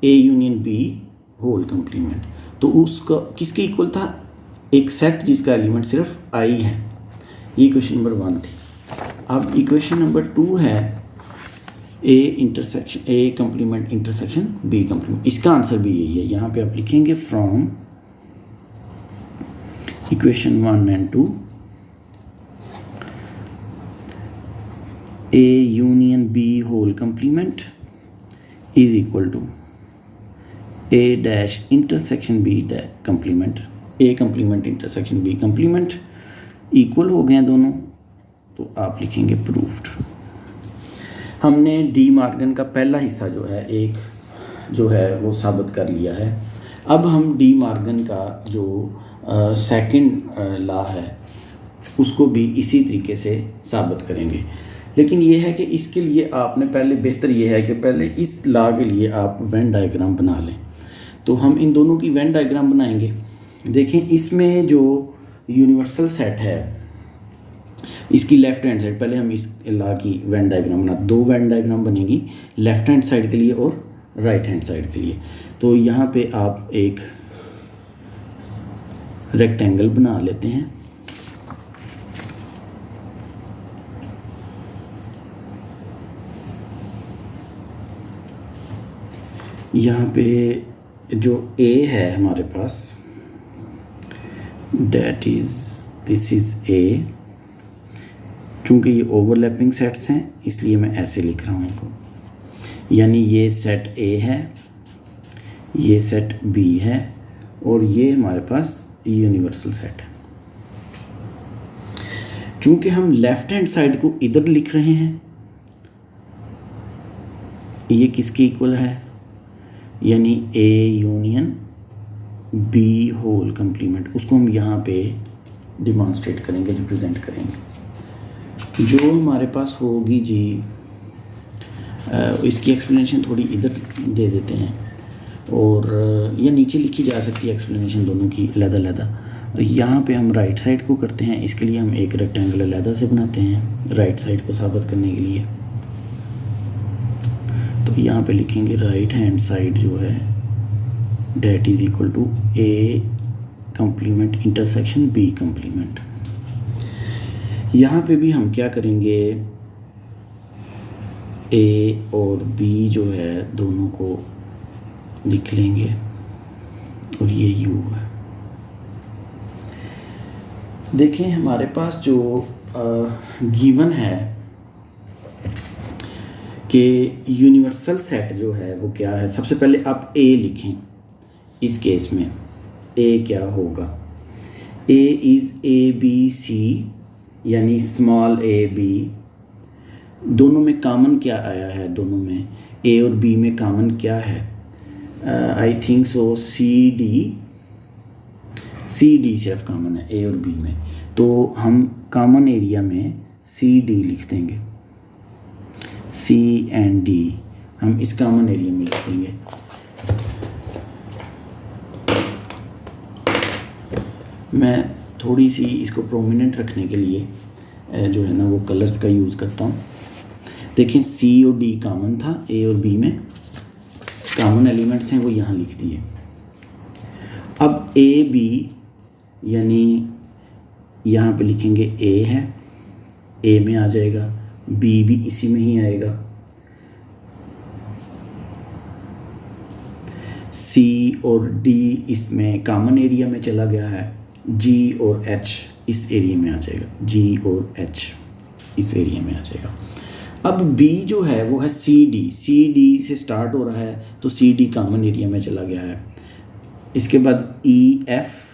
S1: A union B whole complement. तो उसका किसके इक्वल था, एक सेट जिसका एलिमेंट सिर्फ आई है। ये इक्वेशन नंबर 1 थी। अब इक्वेशन नंबर 2 है A intersection A complement intersection B complement. इसका आंसर भी यही है। यहाँ पे आप लिखेंगे from equation 1 and 2 A union B whole complement is equal to A dash intersection B dash complement। A complement intersection B complement equal हो गए दोनों, तो आप लिखेंगे प्रूव्ड। हमने डी मार्गन का पहला हिस्सा जो है एक जो है वो साबित कर लिया है। अब हम डी मार्गन का जो सेकंड लॉ है उसको भी इसी तरीके से साबित करेंगे। लेकिन ये है कि इसके लिए आपने पहले, बेहतर ये है कि पहले इस लॉ के लिए आप वेन डायग्राम बना लें। तो हम इन दोनों की वेन डायग्राम बनाएंगे। देखें, इसमें जो यूनिवर्सल सेट है इसकी लेफ़्ट हैंड साइड, पहले हम इस लॉ की वेन डायग्राम बना, 2 वेन डायग्राम बनेगी लेफ़्ट हैंड साइड के लिए और राइट हैंड साइड के लिए। तो यहाँ पे आप एक रेक्टेंगल बना लेते हैं। यहाँ पे जो ए है हमारे पास, that is this is A. चूँकि ये ओवरलैपिंग सेट्स हैं इसलिए मैं ऐसे लिख रहा हूँ इनको, यानी ये सेट ए है, ये सेट बी है और ये हमारे पास यूनिवर्सल सेट है। चूँकि हम लेफ़्ट हैंड साइड को इधर लिख रहे हैं, ये किसके इक्वल है, यानी A union B whole complement, उसको हम यहाँ पे डिमॉन्स्ट्रेट करेंगे, रिप्रेजेंट करेंगे। जो हमारे पास होगी जी, इसकी एक्सप्लेनेशन थोड़ी इधर दे देते हैं और या नीचे लिखी जा सकती है एक्सप्लेनेशन दोनों की अलग-अलग। यहाँ पे हम राइट साइड को करते हैं, इसके लिए हम एक रेक्टेंगल अलग से बनाते हैं राइट साइड को साबित करने के लिए। तो यहाँ पे लिखेंगे राइट हैंड साइड जो है that is equal to A complement intersection B complement. यहाँ पे भी हम क्या करेंगे, ए और बी जो है दोनों को लिख लेंगे और ये यू है। देखें, हमारे पास जो गिवन है कि यूनिवर्सल सेट जो है वो क्या है। सबसे पहले आप ए लिखें। इस केस में ए क्या होगा, ए इज़ ए बी सी, यानी स्मॉल ए बी, दोनों में कॉमन क्या आया है? दोनों में ए और बी में कॉमन क्या है? I think so C D सिर्फ कॉमन है ए और बी में, तो हम कॉमन एरिया में सी डी लिख देंगे। सी एंड डी हम इस कॉमन एरिया में लिख देंगे। मैं थोड़ी सी इसको प्रोमिनेंट रखने के लिए जो है ना वो कलर्स का यूज़ करता हूँ। देखें सी और डी कॉमन था, ए और बी में कॉमन एलिमेंट्स हैं, वो यहाँ लिख दिए। अब ए बी यानी यहाँ पे लिखेंगे ए है, ए में आ जाएगा, बी भी इसी में ही आएगा, सी और डी इसमें कॉमन एरिया में चला गया है, जी और एच इस एरिया में आ जाएगा, जी और एच इस एरिया में आ जाएगा। अब बी जो है वो है सी डी से स्टार्ट हो रहा है, तो सी डी कॉमन एरिया में चला गया है। इसके बाद ई एफ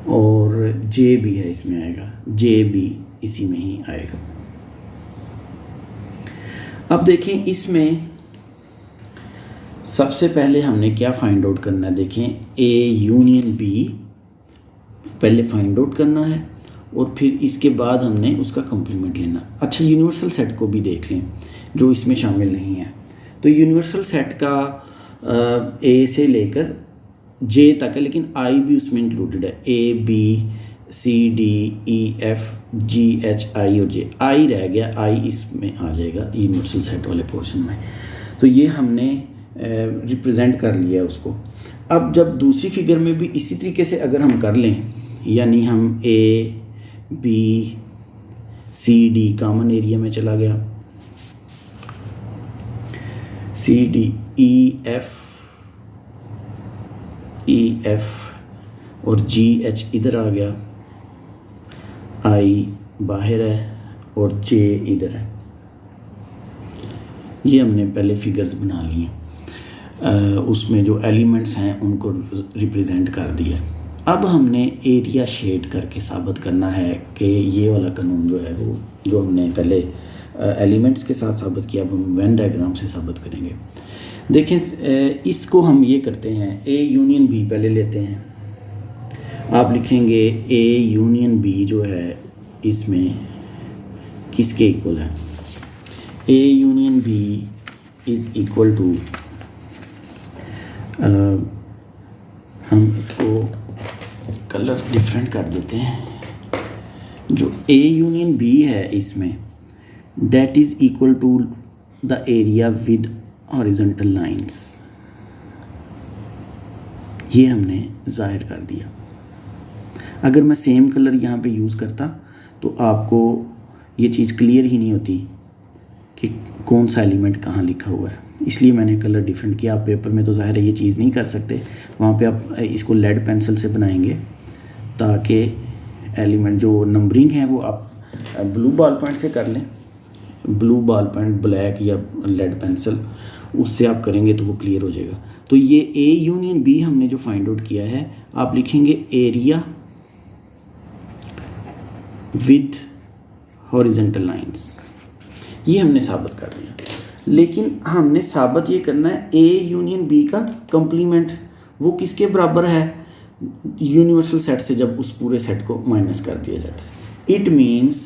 S1: और जे भी है, इसमें आएगा, जे भी इसी में ही आएगा। अब देखें इसमें सबसे पहले हमने क्या फाइंड आउट करना है? देखें ए यूनियन बी पहले फाइंड आउट करना है और फिर इसके बाद हमने उसका कंप्लीमेंट लेना। अच्छा, यूनिवर्सल सेट को भी देख लें जो इसमें शामिल नहीं है। तो यूनिवर्सल सेट का ए से लेकर जे तक है, लेकिन आई भी उसमें इंक्लूडेड है। A B C D E F G H I और जे, आई रह गया, आई इसमें आ जाएगा यूनिवर्सल सेट वाले पोर्शन में। तो ये हमने रिप्रेजेंट कर लिया उसको। अब जब दूसरी फिगर में भी इसी तरीके से अगर हम कर लें, यानी हम A B C D common area में चला गया, सी डी ई एफ और जी एच इधर आ गया, आई बाहर है और जे इधर है। ये हमने पहले फिगर्स बना लिए, उसमें जो एलिमेंट्स हैं उनको रिप्रेजेंट कर दिया। अब हमने एरिया शेड करके साबित करना है कि ये वाला कानून जो है वो जो हमने पहले एलिमेंट्स के साथ साबित किया, अब हम वेन डायग्राम से साबित करेंगे। देखें इसको हम ये करते हैं, ए यूनियन बी पहले लेते हैं। आप लिखेंगे ए यूनियन बी जो है इसमें किसके इक्वल है? A union B is equal to, हम इसको कलर डिफरेंट कर देते हैं। जो ए यूनियन बी है इसमें that is equal to the area with horizontal lines, ये हमने ज़ाहिर कर दिया। अगर मैं सेम कलर यहाँ पे यूज़ करता तो आपको ये चीज़ क्लियर ही नहीं होती कि कौन सा एलिमेंट कहाँ लिखा हुआ है, इसलिए मैंने कलर डिफरेंट किया। आप पेपर में तो ज़ाहिर है ये चीज़ नहीं कर सकते, वहाँ पे आप इसको लेड पेंसिल से बनाएंगे ताकि एलिमेंट जो नंबरिंग है वो आप ब्लू बॉल पॉइंट से कर लें, ब्लू बॉल पॉइंट ब्लैक या लेड पेंसिल, उससे आप करेंगे तो वो क्लियर हो जाएगा। तो ये ए यूनियन बी हमने जो फाइंड आउट किया है, आप लिखेंगे एरिया विद हॉरिजॉन्टल लाइंस, ये हमने साबित कर दिया। लेकिन हमने साबित ये करना है ए यूनियन बी का कंप्लीमेंट, वो किसके बराबर है? यूनिवर्सल सेट से जब उस पूरे सेट को माइनस कर दिया जाता है। इट मीन्स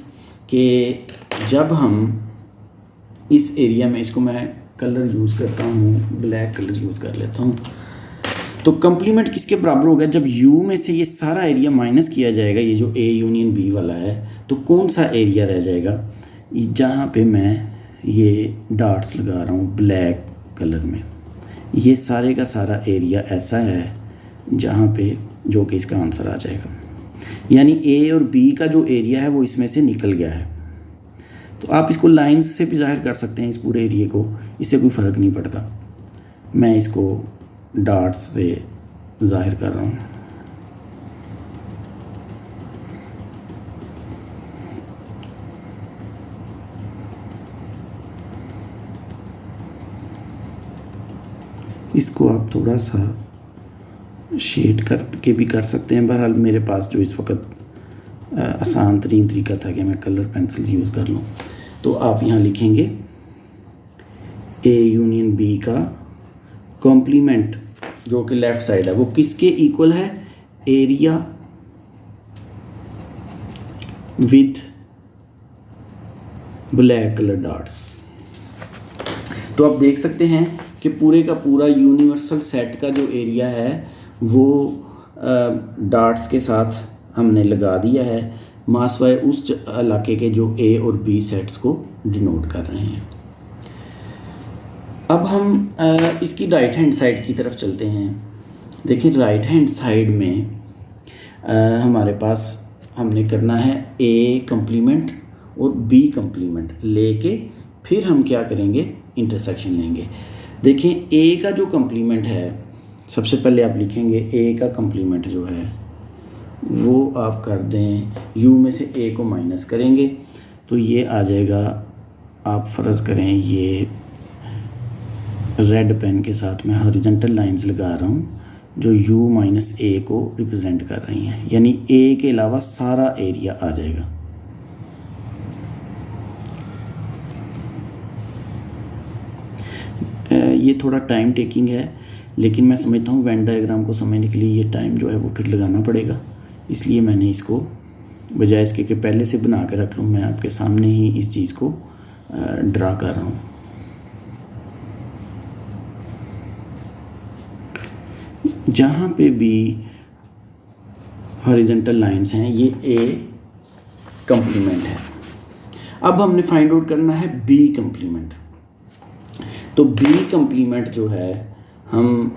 S1: कि जब हम इस एरिया में, इसको मैं कलर यूज़ करता हूँ, ब्लैक कलर यूज़ कर लेता हूँ, तो कंप्लीमेंट किसके बराबर होगा? जब यू में से ये सारा एरिया माइनस किया जाएगा, ये जो ए यूनियन बी वाला है, तो कौन सा एरिया रह जाएगा? जहाँ पे मैं ये डॉट्स लगा रहा हूँ ब्लैक कलर में, ये सारे का सारा एरिया ऐसा है जहाँ पे जो कि इसका आंसर आ जाएगा। यानी ए और बी का जो एरिया है वो इसमें से निकल गया है। तो आप इसको लाइंस से भी ज़ाहिर कर सकते हैं इस पूरे एरिए को, इससे कोई फ़र्क नहीं पड़ता। मैं इसको डॉट्स से ज़ाहिर कर रहा हूँ। इसको आप थोड़ा सा शेड करके भी कर सकते हैं। बहरहाल मेरे पास जो इस वक्त आसान तरीन तरीका था कि मैं कलर पेंसिल्स यूज़ कर लूँ। तो आप यहाँ लिखेंगे ए यूनियन बी का कॉम्प्लीमेंट जो कि लेफ़्ट साइड है वो किसके इक्वल है, area with black colour dots. तो आप देख सकते हैं कि पूरे का पूरा यूनिवर्सल सेट का जो एरिया है वो डॉट्स के साथ हमने लगा दिया है, मासवाए उस इलाके के जो ए और बी सेट्स को डिनोट कर रहे हैं। अब हम इसकी राइट हैंड साइड की तरफ चलते हैं। देखिए राइट हैंड साइड में हमारे पास हमने करना है ए कम्प्लीमेंट और बी कम्प्लीमेंट लेके फिर हम क्या करेंगे, इंटरसेक्शन लेंगे। देखें ए का जो कम्प्लीमेंट है, सबसे पहले आप लिखेंगे ए का कम्प्लीमेंट जो है वो आप कर दें यू में से ए को माइनस करेंगे तो ये आ जाएगा, आप फ़र्ज़ करें ये रेड पेन के साथ मैं हॉरिजॉन्टल लाइंस लगा रहा हूँ जो u माइनस ए को रिप्रेजेंट कर रही हैं, यानी ए के अलावा सारा एरिया आ जाएगा। ये थोड़ा टाइम टेकिंग है लेकिन मैं समझता हूँ वेन डायग्राम को समझने के लिए ये टाइम जो है वो फिर लगाना पड़ेगा, इसलिए मैंने इसको बजाय इसके कि पहले से बना के रख लूँ, मैं आपके सामने ही इस चीज़ को ड्रा कर रहा हूँ। जहाँ पे भी हॉरिजॉन्टल लाइंस हैं ये ए कम्प्लीमेंट है। अब हमने फाइंड आउट करना है बी कम्प्लीमेंट। तो बी कम्प्लीमेंट जो है हम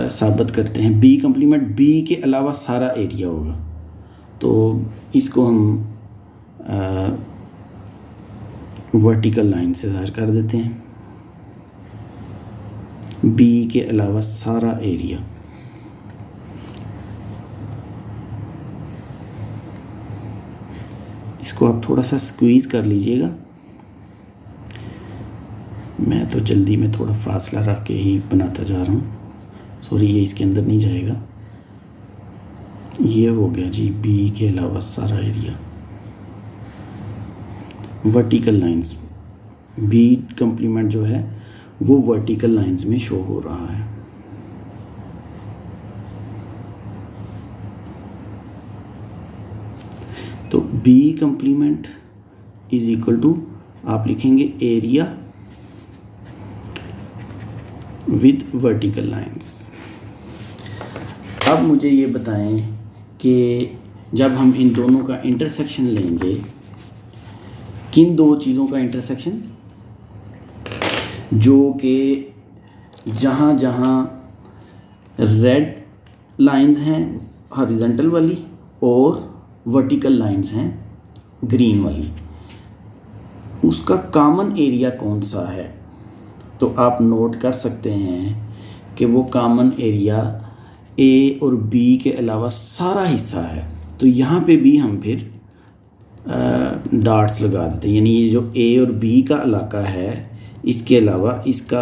S1: साबित करते हैं, बी कम्प्लीमेंट बी के अलावा सारा एरिया होगा। तो इसको हम वर्टिकल लाइन से ज़ाहिर कर देते हैं, बी के अलावा सारा एरिया। इसको आप थोड़ा सा स्क्वीज़ कर लीजिएगा, मैं तो जल्दी में थोड़ा फासला रख के ही बनाता जा रहा हूँ। सॉरी ये इसके अंदर नहीं जाएगा, ये हो गया जी बी के अलावा सारा area. Vertical lines, B complement जो है वो वर्टिकल लाइंस में शो हो रहा है। तो B complement is equal to आप लिखेंगे एरिया विद वर्टिकल लाइंस। अब मुझे ये बताएं कि जब हम इन दोनों का इंटरसेक्शन लेंगे, किन दो चीज़ों का इंटरसेक्शन, जो कि जहाँ जहाँ रेड लाइंस हैं हॉरिजॉन्टल वाली और वर्टिकल लाइंस हैं ग्रीन वाली, उसका कॉमन एरिया कौन सा है। तो आप नोट कर सकते हैं कि वो कॉमन एरिया ए और बी के अलावा सारा हिस्सा है। तो यहाँ पे भी हम फिर डॉट्स लगा देते हैं, यानी ये जो ए और बी का इलाका है इसके अलावा इसका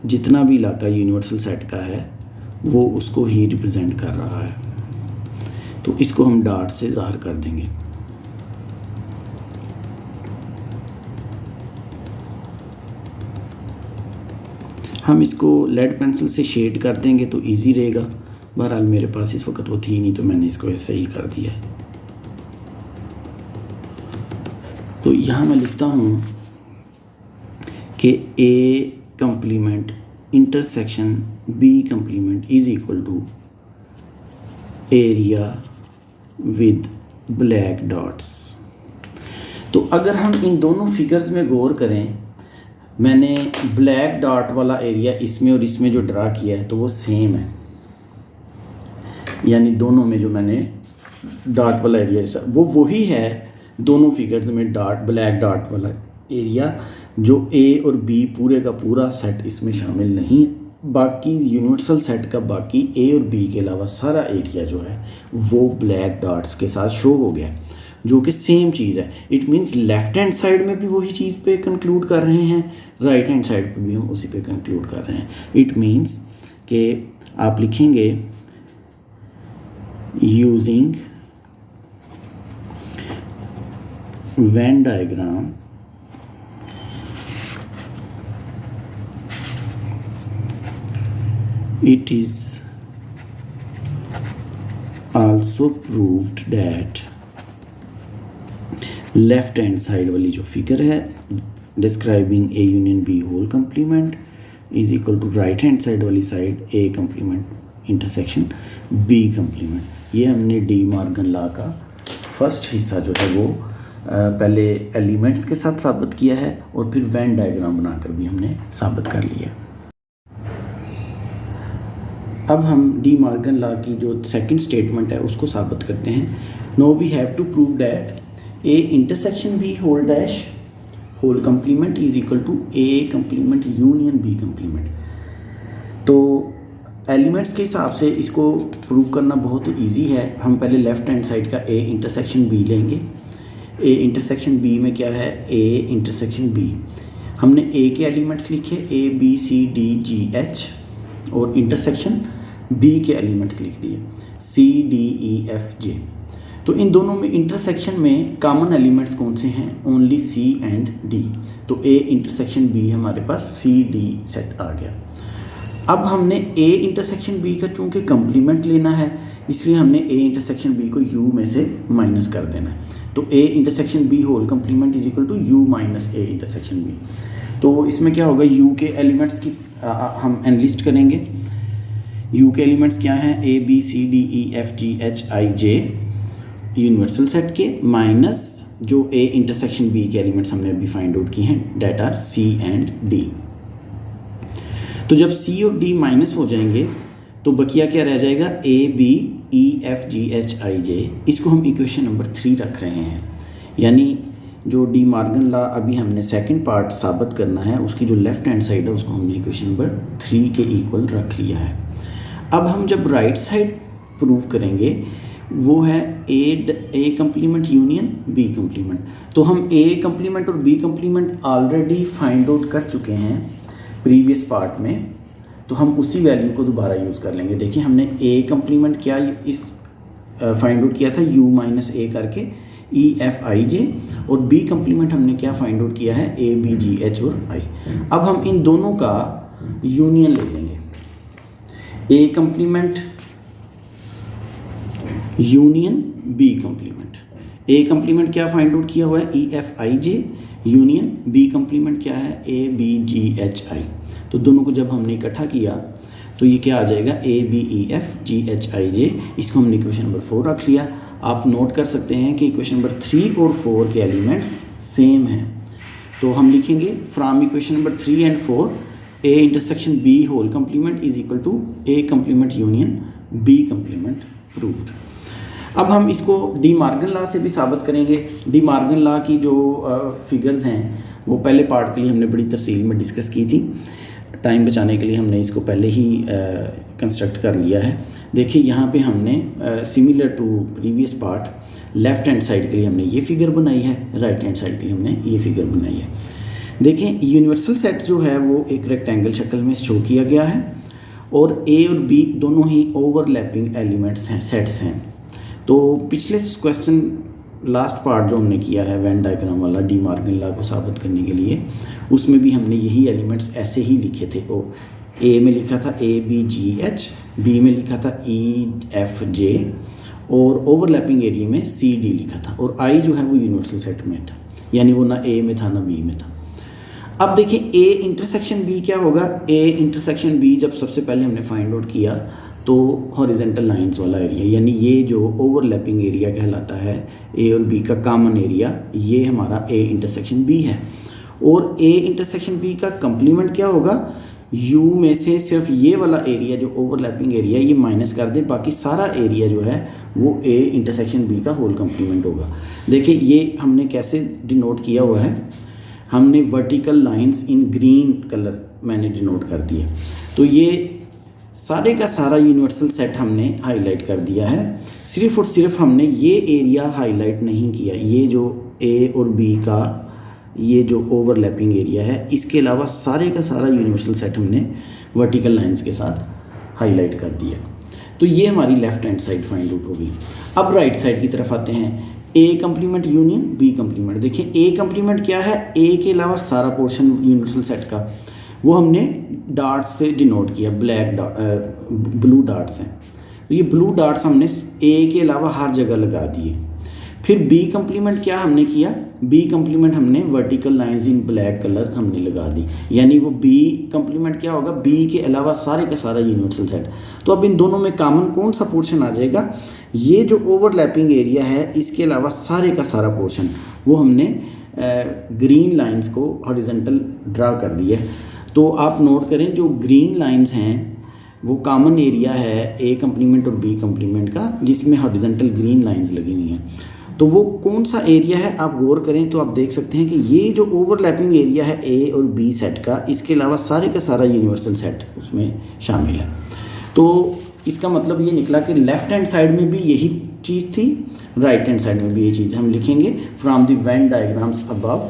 S1: जितना भी इलाका यूनिवर्सल सेट का है वो उसको ही रिप्रेजेंट कर रहा है। तो इसको हम डॉट से ज़ाहिर कर देंगे। हम इसको लेड पेंसिल से शेड कर देंगे तो इजी रहेगा। बहरहाल मेरे पास इस वक्त वो थी नहीं तो मैंने इसको ऐसे ही कर दिया है। तो यहाँ मैं लिखता हूँ कि A complement intersection B complement is equal to area with black dots. तो अगर हम इन दोनों फिगर्स में गौर करें, मैंने ब्लैक डॉट वाला एरिया इसमें और इसमें जो ड्रा किया है तो वो सेम है, यानी दोनों में जो मैंने डॉट वाला एरिया वो वही है दोनों फिगर्स में। डॉट ब्लैक डॉट वाला एरिया जो ए और बी पूरे का पूरा सेट इसमें शामिल नहीं, बाकी यूनिवर्सल सेट का बाकी ए और बी के अलावा सारा एरिया जो है वो ब्लैक डॉट्स के साथ शो हो गया, जो कि सेम चीज़ है। It means left hand side में भी वही चीज़ पे कंक्लूड कर रहे हैं, राइट हैंड साइड पे भी हम उसी पे कंक्लूड कर रहे हैं। इट मीन्स कि आप लिखेंगे using Venn diagram it is also proved that left hand side वाली जो फिगर है describing A union B whole complement is equal to right hand side वाली side A complement intersection B complement. ये हमने De Morgan law का first हिस्सा जो है वो पहले एलिमेंट्स के साथ साबित किया है और फिर वेन डायग्राम बनाकर भी हमने साबित कर लिया। अब हम डी मॉर्गन लॉ की जो सेकंड स्टेटमेंट है उसको साबित करते हैं। No we have to prove that A intersection B whole dash whole complement is equal to A complement union B complement. तो एलिमेंट्स के हिसाब से इसको प्रूव करना बहुत इजी है। हम पहले लेफ्ट हैंड साइड का ए इंटरसेक्शन बी लेंगे। ए इंटरसेक्शन बी में क्या है, ए इंटरसेक्शन बी हमने ए के एलिमेंट्स लिखे A B C D G H और इंटरसेक्शन बी के एलिमेंट्स लिख दिए सी डी ई एफ जे। तो इन दोनों में इंटरसेक्शन में कॉमन एलिमेंट्स कौन से हैं, ओनली सी एंड डी। तो ए इंटरसेक्शन बी हमारे पास सी डी सेट आ गया। अब हमने ए इंटरसेक्शन बी का चूँकि कंप्लीमेंट लेना है इसलिए हमने ए इंटरसेक्शन बी को यू में से माइनस कर देना है। तो A intersection B whole complement is equal to U minus A intersection B. तो इसमें क्या होगा, यू के एलिमेंट्स की हम एनलिस्ट करेंगे। यू के एलिमेंट्स क्या हैं, A B C D E F G H I J universal set के माइनस जो ए इंटरसेक्शन बी के एलिमेंट्स हमने अभी फाइंड आउट किए हैं that are C and D. तो जब सी और डी माइनस हो जाएंगे तो बकिया क्या रह जाएगा, A B E F G H I J. इसको हम इक्वेशन नंबर 3 रख रहे हैं। यानी जो डी मॉर्गन लॉ अभी हमने सेकंड पार्ट साबित करना है उसकी जो लेफ्ट हैंड साइड है उसको हमने इक्वेशन नंबर 3 के इक्वल रख लिया है। अब हम जब राइट साइड प्रूव करेंगे वो है A complement union B complement. तो हम ए कंप्लीमेंट और B complement already find out कर चुके हैं प्रीवियस पार्ट में, तो हम उसी वैल्यू को दोबारा यूज़ कर लेंगे। देखिए हमने ए कंप्लीमेंट क्या इस फाइंड आउट किया था यू माइनस ए करके ई एफ आई जे, और बी कंप्लीमेंट हमने क्या फाइंड आउट किया है ए बी जी एच और आई। अब हम इन दोनों का यूनियन ले लेंगे, A complement union B complement. A complement क्या फाइंड आउट किया हुआ है E F I J, union B complement क्या है ए बी जी एच आई। तो दोनों को जब हमने इकट्ठा किया तो ये क्या आ जाएगा A B E F G H I J. इसको हमने इक्वेशन नंबर 4 रख लिया। आप नोट कर सकते हैं कि इक्वेशन नंबर 3 और 4 के एलिमेंट्स सेम हैं। तो हम लिखेंगे from equation number 3 and 4 A intersection B whole complement is equal to A complement union B complement proved. अब हम इसको डी मॉर्गन लॉ से भी साबित करेंगे। डी मॉर्गन लॉ की जो फिगर्स हैं वो पहले पार्ट के लिए हमने बड़ी तफसील में डिस्कस की थी। टाइम बचाने के लिए हमने इसको पहले ही कंस्ट्रक्ट कर लिया है। देखिए यहाँ पे हमने similar to previous part left hand side के लिए हमने ये फिगर बनाई है, राइट हैंड साइड के लिए हमने ये फिगर बनाई है। देखें यूनिवर्सल सेट जो है वो एक रेक्टेंगल शक्ल में शो किया गया है और ए और बी दोनों ही ओवरलैपिंग एलिमेंट्स हैं, सेट्स हैं। तो पिछले क्वेश्चन लास्ट पार्ट जो हमने किया है वेन डायग्राम वाला डी मॉर्गन लॉ को साबित करने के लिए, उसमें भी हमने यही एलिमेंट्स ऐसे ही लिखे थे। ओ ए में लिखा था A B G H, B में लिखा था ई एफ जे और ओवरलैपिंग एरिया में सी डी लिखा था, और आई जो है वो यूनिवर्सल सेट में था, यानी वो ना ए में था ना बी में था। अब देखिए ए इंटरसेक्शन बी क्या होगा, ए इंटरसेक्शन बी जब सबसे पहले हमने फाइंड आउट किया तो हॉरिजेंटल लाइंस वाला एरिया, यानी ये जो ओवरलैपिंग एरिया कहलाता है ए और बी का कॉमन एरिया, ये हमारा ए इंटरसेक्शन बी है। और ए इंटरसेक्शन बी का कंप्लीमेंट क्या होगा, यू में से सिर्फ ये वाला एरिया जो ओवरलैपिंग एरिया ये माइनस कर दे, बाकी सारा एरिया जो है वो ए इंटरसेक्शन बी का होल कंप्लीमेंट होगा। देखिए ये हमने कैसे डिनोट किया हुआ है, हमने vertical lines in green colour मैंने डिनोट कर दिए। तो ये सारे का सारा यूनिवर्सल सेट हमने हाईलाइट कर दिया है। सिर्फ और सिर्फ हमने ये एरिया हाईलाइट नहीं किया, ये जो ए और बी का ये जो ओवरलैपिंग एरिया है, इसके अलावा सारे का सारा यूनिवर्सल सेट हमने वर्टिकल लाइंस के साथ हाईलाइट कर दिया। तो ये हमारी left hand side find out होगी। अब राइट साइड की तरफ आते हैं, ए कंप्लीमेंट यूनियन बी कंप्लीमेंट। देखिए ए कंप्लीमेंट क्या है, ए के अलावा सारा पोर्शन यूनिवर्सल सेट का वो हमने डार्ट्स से डिनोट किया, ब्लू डार्ट्स हैं। तो ये ब्लू डार्ट्स हमने ए के अलावा हर जगह लगा दिए। फिर बी कंप्लीमेंट क्या हमने किया, बी कंप्लीमेंट हमने vertical lines in black colour हमने लगा दी, यानी वो बी कंप्लीमेंट क्या होगा, बी के अलावा सारे का सारा यूनिवर्सल सेट। तो अब इन दोनों में कॉमन कौन सा पोर्शन आ जाएगा, ये जो ओवरलैपिंग एरिया है इसके अलावा सारे का सारा पोर्शन वो हमने ग्रीन लाइंस को हॉरिजॉन्टल ड्रा कर दिया। तो आप नोट करें जो ग्रीन लाइंस हैं वो कॉमन एरिया है ए कंप्लीमेंट और बी कंप्लीमेंट का, जिसमें हॉरिजॉन्टल ग्रीन लाइंस लगी हुई हैं। तो वो कौन सा एरिया है आप गौर करें तो आप देख सकते हैं कि ये जो ओवरलैपिंग एरिया है ए और बी सेट का, इसके अलावा सारे का सारा यूनिवर्सल सेट उसमें शामिल है। तो इसका मतलब ये निकला कि लेफ्ट हैंड साइड में भी यही चीज़ थी, राइट हैंड साइड में भी यही चीज़। हम लिखेंगे from the Venn diagrams above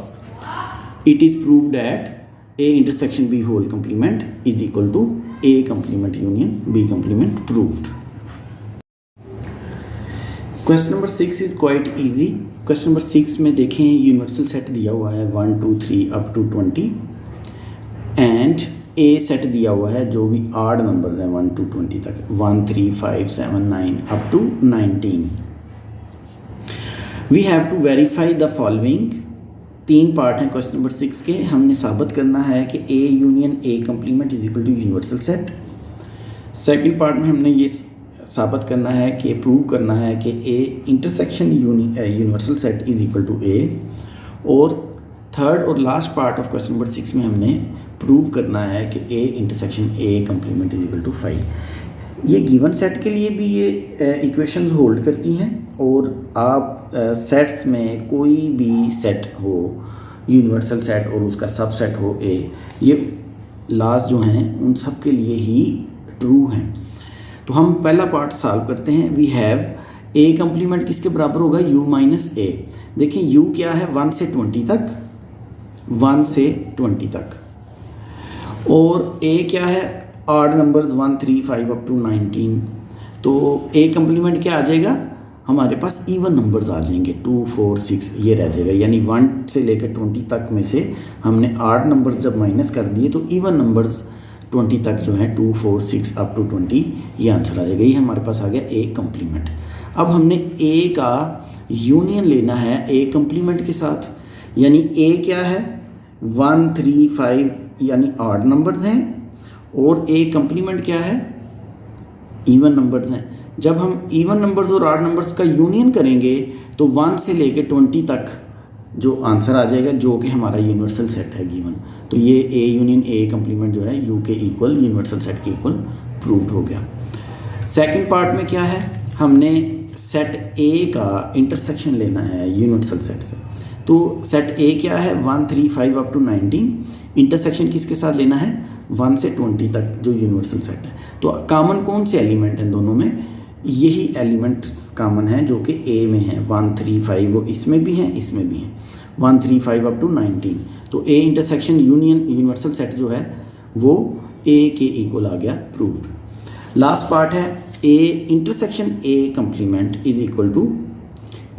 S1: it is proved at A intersection B whole complement is equal to A complement union B complement proved. Question number 6 is quite easy. Question number 6 में देखें universal set दिया हुआ है 1 2 3 up to 20 and A set दिया हुआ है जो भी आड नंबर्स हैं 1 टू 20 तक, 1 3 5 7 9 up to 19। We have to verify the following. 3 part हैं क्वेश्चन नंबर 6 के। हमने साबित करना है कि A union A complement is equal to universal set. Second part में हमने ये साबित करना है कि प्रूव करना है कि A intersection universal set is equal to A. और थर्ड और last part of question number 6 में हमने प्रूव करना है कि A intersection A complement is equal to 5। ये गिवन सेट के लिए भी ये इक्वेशंस होल्ड करती हैं, और आप सेट्स में कोई भी सेट हो, यूनिवर्सल सेट और उसका सबसेट हो ए, ये लास्ट जो हैं उन सब के लिए ही ट्रू हैं। तो हम पहला पार्ट सॉल्व करते हैं। वी हैव ए कंप्लीमेंट किसके बराबर होगा, u माइनस ए। देखिए u क्या है 1 से 20 तक, 1 से 20 तक, और a क्या है आड नंबर्स 1 3 5 अप टू 19। तो a कंप्लीमेंट क्या आ जाएगा, हमारे पास इवन नंबर्स आ जाएंगे 2 4 6 ये रह जाएगा, यानी 1 से लेकर 20 तक में से हमने आड नंबर्स जब माइनस कर दिए तो इवन नंबर्स 20 तक जो है 2 4 6 अप टू 20 ये आंसर आ जाएगा। ये हमारे पास आ गया ए कंप्लीमेंट। अब हमने ए का यूनियन लेना है ए कंप्लीमेंट के साथ, यानी ए क्या है 1 3 5 यानी आड नंबर्स हैं, और ए कंप्लीमेंट क्या है इवन नंबर्स हैं। जब हम इवन नंबर्स और आड नंबर्स का यूनियन करेंगे तो 1 से लेकर 20 तक जो आंसर आ जाएगा, जो कि हमारा यूनिवर्सल सेट है गिवन। तो ये ए यूनियन ए कंप्लीमेंट जो है यू के इक्वल यूनिवर्सल सेट के इक्वल प्रूव्ड हो गया। सेकंड पार्ट में क्या है, हमने सेट ए का इंटरसेक्शन लेना है यूनिवर्सल सेट से। तो सेट ए क्या है 1 3 5 अप टू 19, इंटरसेक्शन किसके साथ लेना है 1 से 20 तक जो यूनिवर्सल सेट है। तो कॉमन कौन से एलिमेंट हैं दोनों में, यही एलिमेंट्स कॉमन हैं जो कि ए में हैं 1 3 5, वो इसमें भी हैं इसमें भी हैं 1 3 5 अप टू 19। तो A intersection union universal set जो है वो ए के इक्वल आ गया प्रूव्ड। लास्ट पार्ट है A intersection A complement is equal to,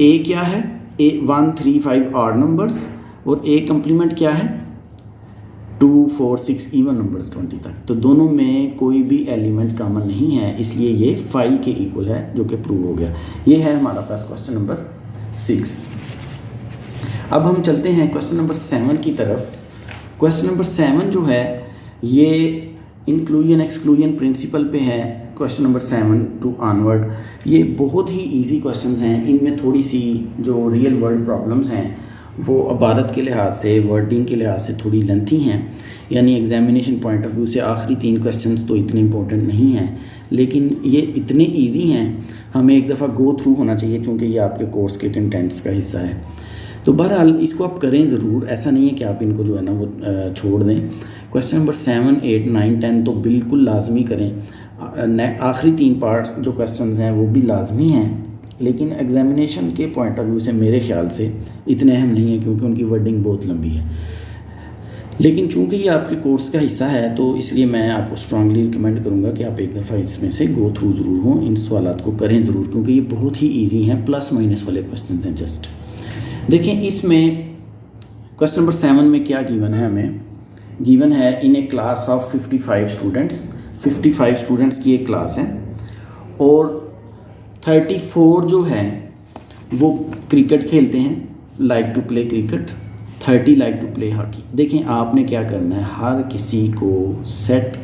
S1: A क्या है ए 1 3 5 आड नंबर्स, और ए कंप्लीमेंट क्या है 2 4 6 इवन नंबर्स 20 तक। तो दोनों में कोई भी एलिमेंट कॉमन नहीं है, इसलिए ये 5 के इक्वल है जो कि प्रूव हो गया। ये है हमारा पास क्वेश्चन नंबर 6। अब हम चलते हैं क्वेश्चन नंबर 7 की तरफ। क्वेश्चन नंबर 7 जो है ये इंक्लूजन एक्सक्लूजन प्रिंसिपल पे है। क्वेश्चन नंबर 7 टू ऑनवर्ड ये बहुत ही इजी क्वेश्चंस हैं। इनमें थोड़ी सी जो रियल वर्ल्ड प्रॉब्लम्स हैं वो इबारत के लिहाज से, वर्डिंग के लिहाज से थोड़ी लेंथी हैं, यानी एग्जामिनेशन पॉइंट ऑफ व्यू से आखिरी 3 क्वेश्चंस तो इतने इंपॉर्टेंट नहीं हैं, लेकिन ये इतने इजी हैं हमें एक दफ़ा गो थ्रू होना चाहिए, क्योंकि ये आपके कोर्स के कंटेंट्स का हिस्सा है। तो बहरहाल इसको आप करें ज़रूर, ऐसा नहीं है कि आप इनको जो है ना वो छोड़ दें। क्वेश्चन नंबर 7 8 9 10 तो बिल्कुल लाजमी करें। आखिरी 3 पार्ट्स जो क्वेश्चंस हैं वो भी लाजमी हैं, लेकिन एग्जामिनेशन के पॉइंट ऑफ व्यू से मेरे ख्याल से इतने अहम नहीं है, क्योंकि उनकी वर्डिंग बहुत लंबी है। लेकिन चूंकि ये आपके कोर्स का हिस्सा है तो इसलिए मैं आपको स्ट्रांगली रिकमेंड करूँगा कि आप एक दफ़ा इसमें से गो थ्रू ज़रूर हों, इन सवालात को करें ज़रूर, क्योंकि ये बहुत ही ईजी हैं, प्लस माइनस वाले क्वेश्चन हैं जस्ट। देखें इसमें क्वेश्चन नंबर 7 में क्या गिवन है, हमें गिवन है in a class of 55 students, 55 students की एक क्लास है और 34 जो है वो क्रिकेट खेलते हैं, like to play cricket, 30 like to play hockey. देखें आपने क्या करना है, हर किसी को सेट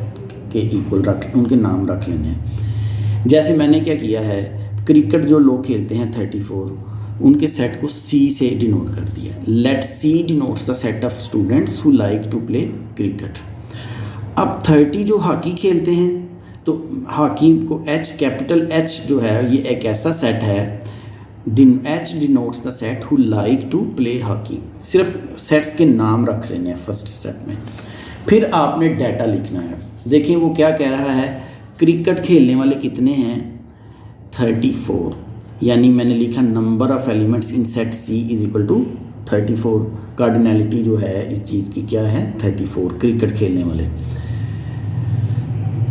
S1: के इक्वल रख, उनके नाम रख लेने हैं। जैसे मैंने क्या किया है, क्रिकेट जो लोग खेलते हैं 34, उनके सेट को सी से डिनोट कर दिया। Let C denotes the set of students who like to play cricket. अब 30 जो हॉकी खेलते हैं तो हॉकी को एच, कैपिटल एच जो है ये एक ऐसा सेट है, H denotes the set who like to play hockey. सिर्फ सेट्स के नाम रख लेने हैं फर्स्ट स्टेप में। फिर आपने डाटा लिखना है। देखिए वो क्या कह रहा है, क्रिकेट खेलने वाले कितने हैं, 34, यानी मैंने लिखा number of elements in set C is equal to 34। Cardinality जो है इस चीज़ की क्या है, 34, क्रिकेट खेलने वाले।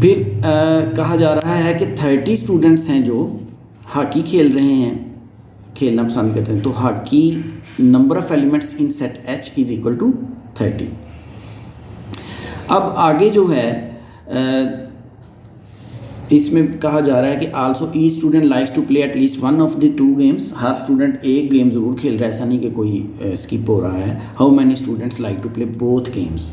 S1: फिर कहा जा रहा है कि 30 स्टूडेंट्स हैं जो हॉकी खेल रहे हैं, खेलना पसंद करते हैं, तो hockey number of elements in set H is equal to 30। अब आगे जो है इसमें कहा जा रहा है कि also each student likes to play at least one of the 2 games. हर स्टूडेंट एक गेम ज़रूर खेल रहा है, ऐसा नहीं कि कोई स्किप हो रहा है। How many students like to play both games.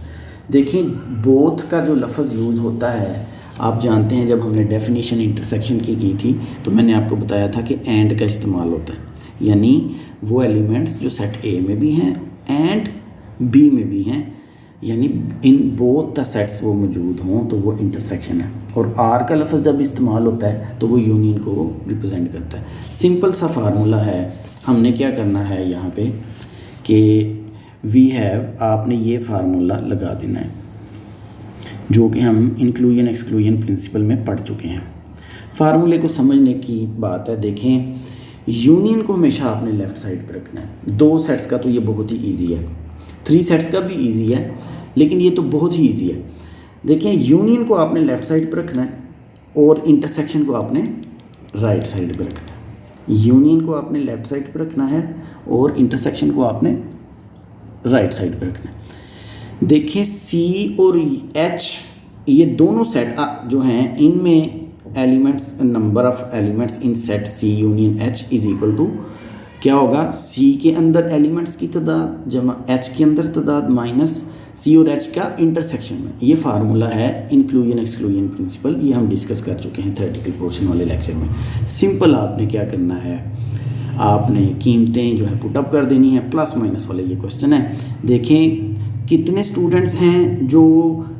S1: देखिए बोथ का जो लफ्ज़ यूज़ होता है, आप जानते हैं जब हमने डेफिनेशन इंटरसेक्शन की थी तो मैंने आपको बताया था कि एंड का इस्तेमाल होता है, यानी वो एलिमेंट्स जो सेट ए में भी हैं एंड बी में भी हैं, यानी इन बोथ द सेट्स वो मौजूद हों तो वो इंटरसेक्शन है। और आर का लफ्ज़ जब इस्तेमाल होता है तो वो यूनियन को रिप्रेजेंट करता है। सिंपल सा फार्मूला है, हमने क्या करना है यहाँ पे कि वी हैव, आपने ये फार्मूला लगा देना है जो कि हम इंक्लूजन एक्सक्लूजन प्रिंसिपल में पढ़ चुके हैं। फार्मूले को समझने की बात है। देखें यूनियन को हमेशा आपने लेफ़्ट साइड पर रखना है। 2 सेट्स का तो ये बहुत ही ईजी है, 3 सेट्स का भी ईजी है, लेकिन ये तो बहुत ही ईजी है। देखें यूनियन को आपने लेफ़्ट साइड पर रखना है और इंटरसेक्शन को आपने राइट साइड पर रखना है। यूनियन को आपने लेफ़्ट साइड पर रखना है और इंटरसेक्शन को आपने राइट साइड पर रखना है। देखिए सी और एच ये दोनों सेट जो हैं इनमें elements, number of elements in set C union H is equal to क्या होगा, सी के अंदर एलिमेंट्स की तादाद जमा एच के अंदर तादाद माइनस सी और एच का इंटरसेक्शन में। ये फार्मूला है इंक्लूजन एक्सक्लूजन प्रिंसिपल, ये हम डिस्कस कर चुके हैं थ्योरेटिकल पोर्शन वाले लेक्चर में। सिंपल आपने क्या करना है, आपने कीमतें जो है पुटअप कर देनी है, प्लस माइनस वाले ये क्वेश्चन है। देखें कितने स्टूडेंट्स हैं जो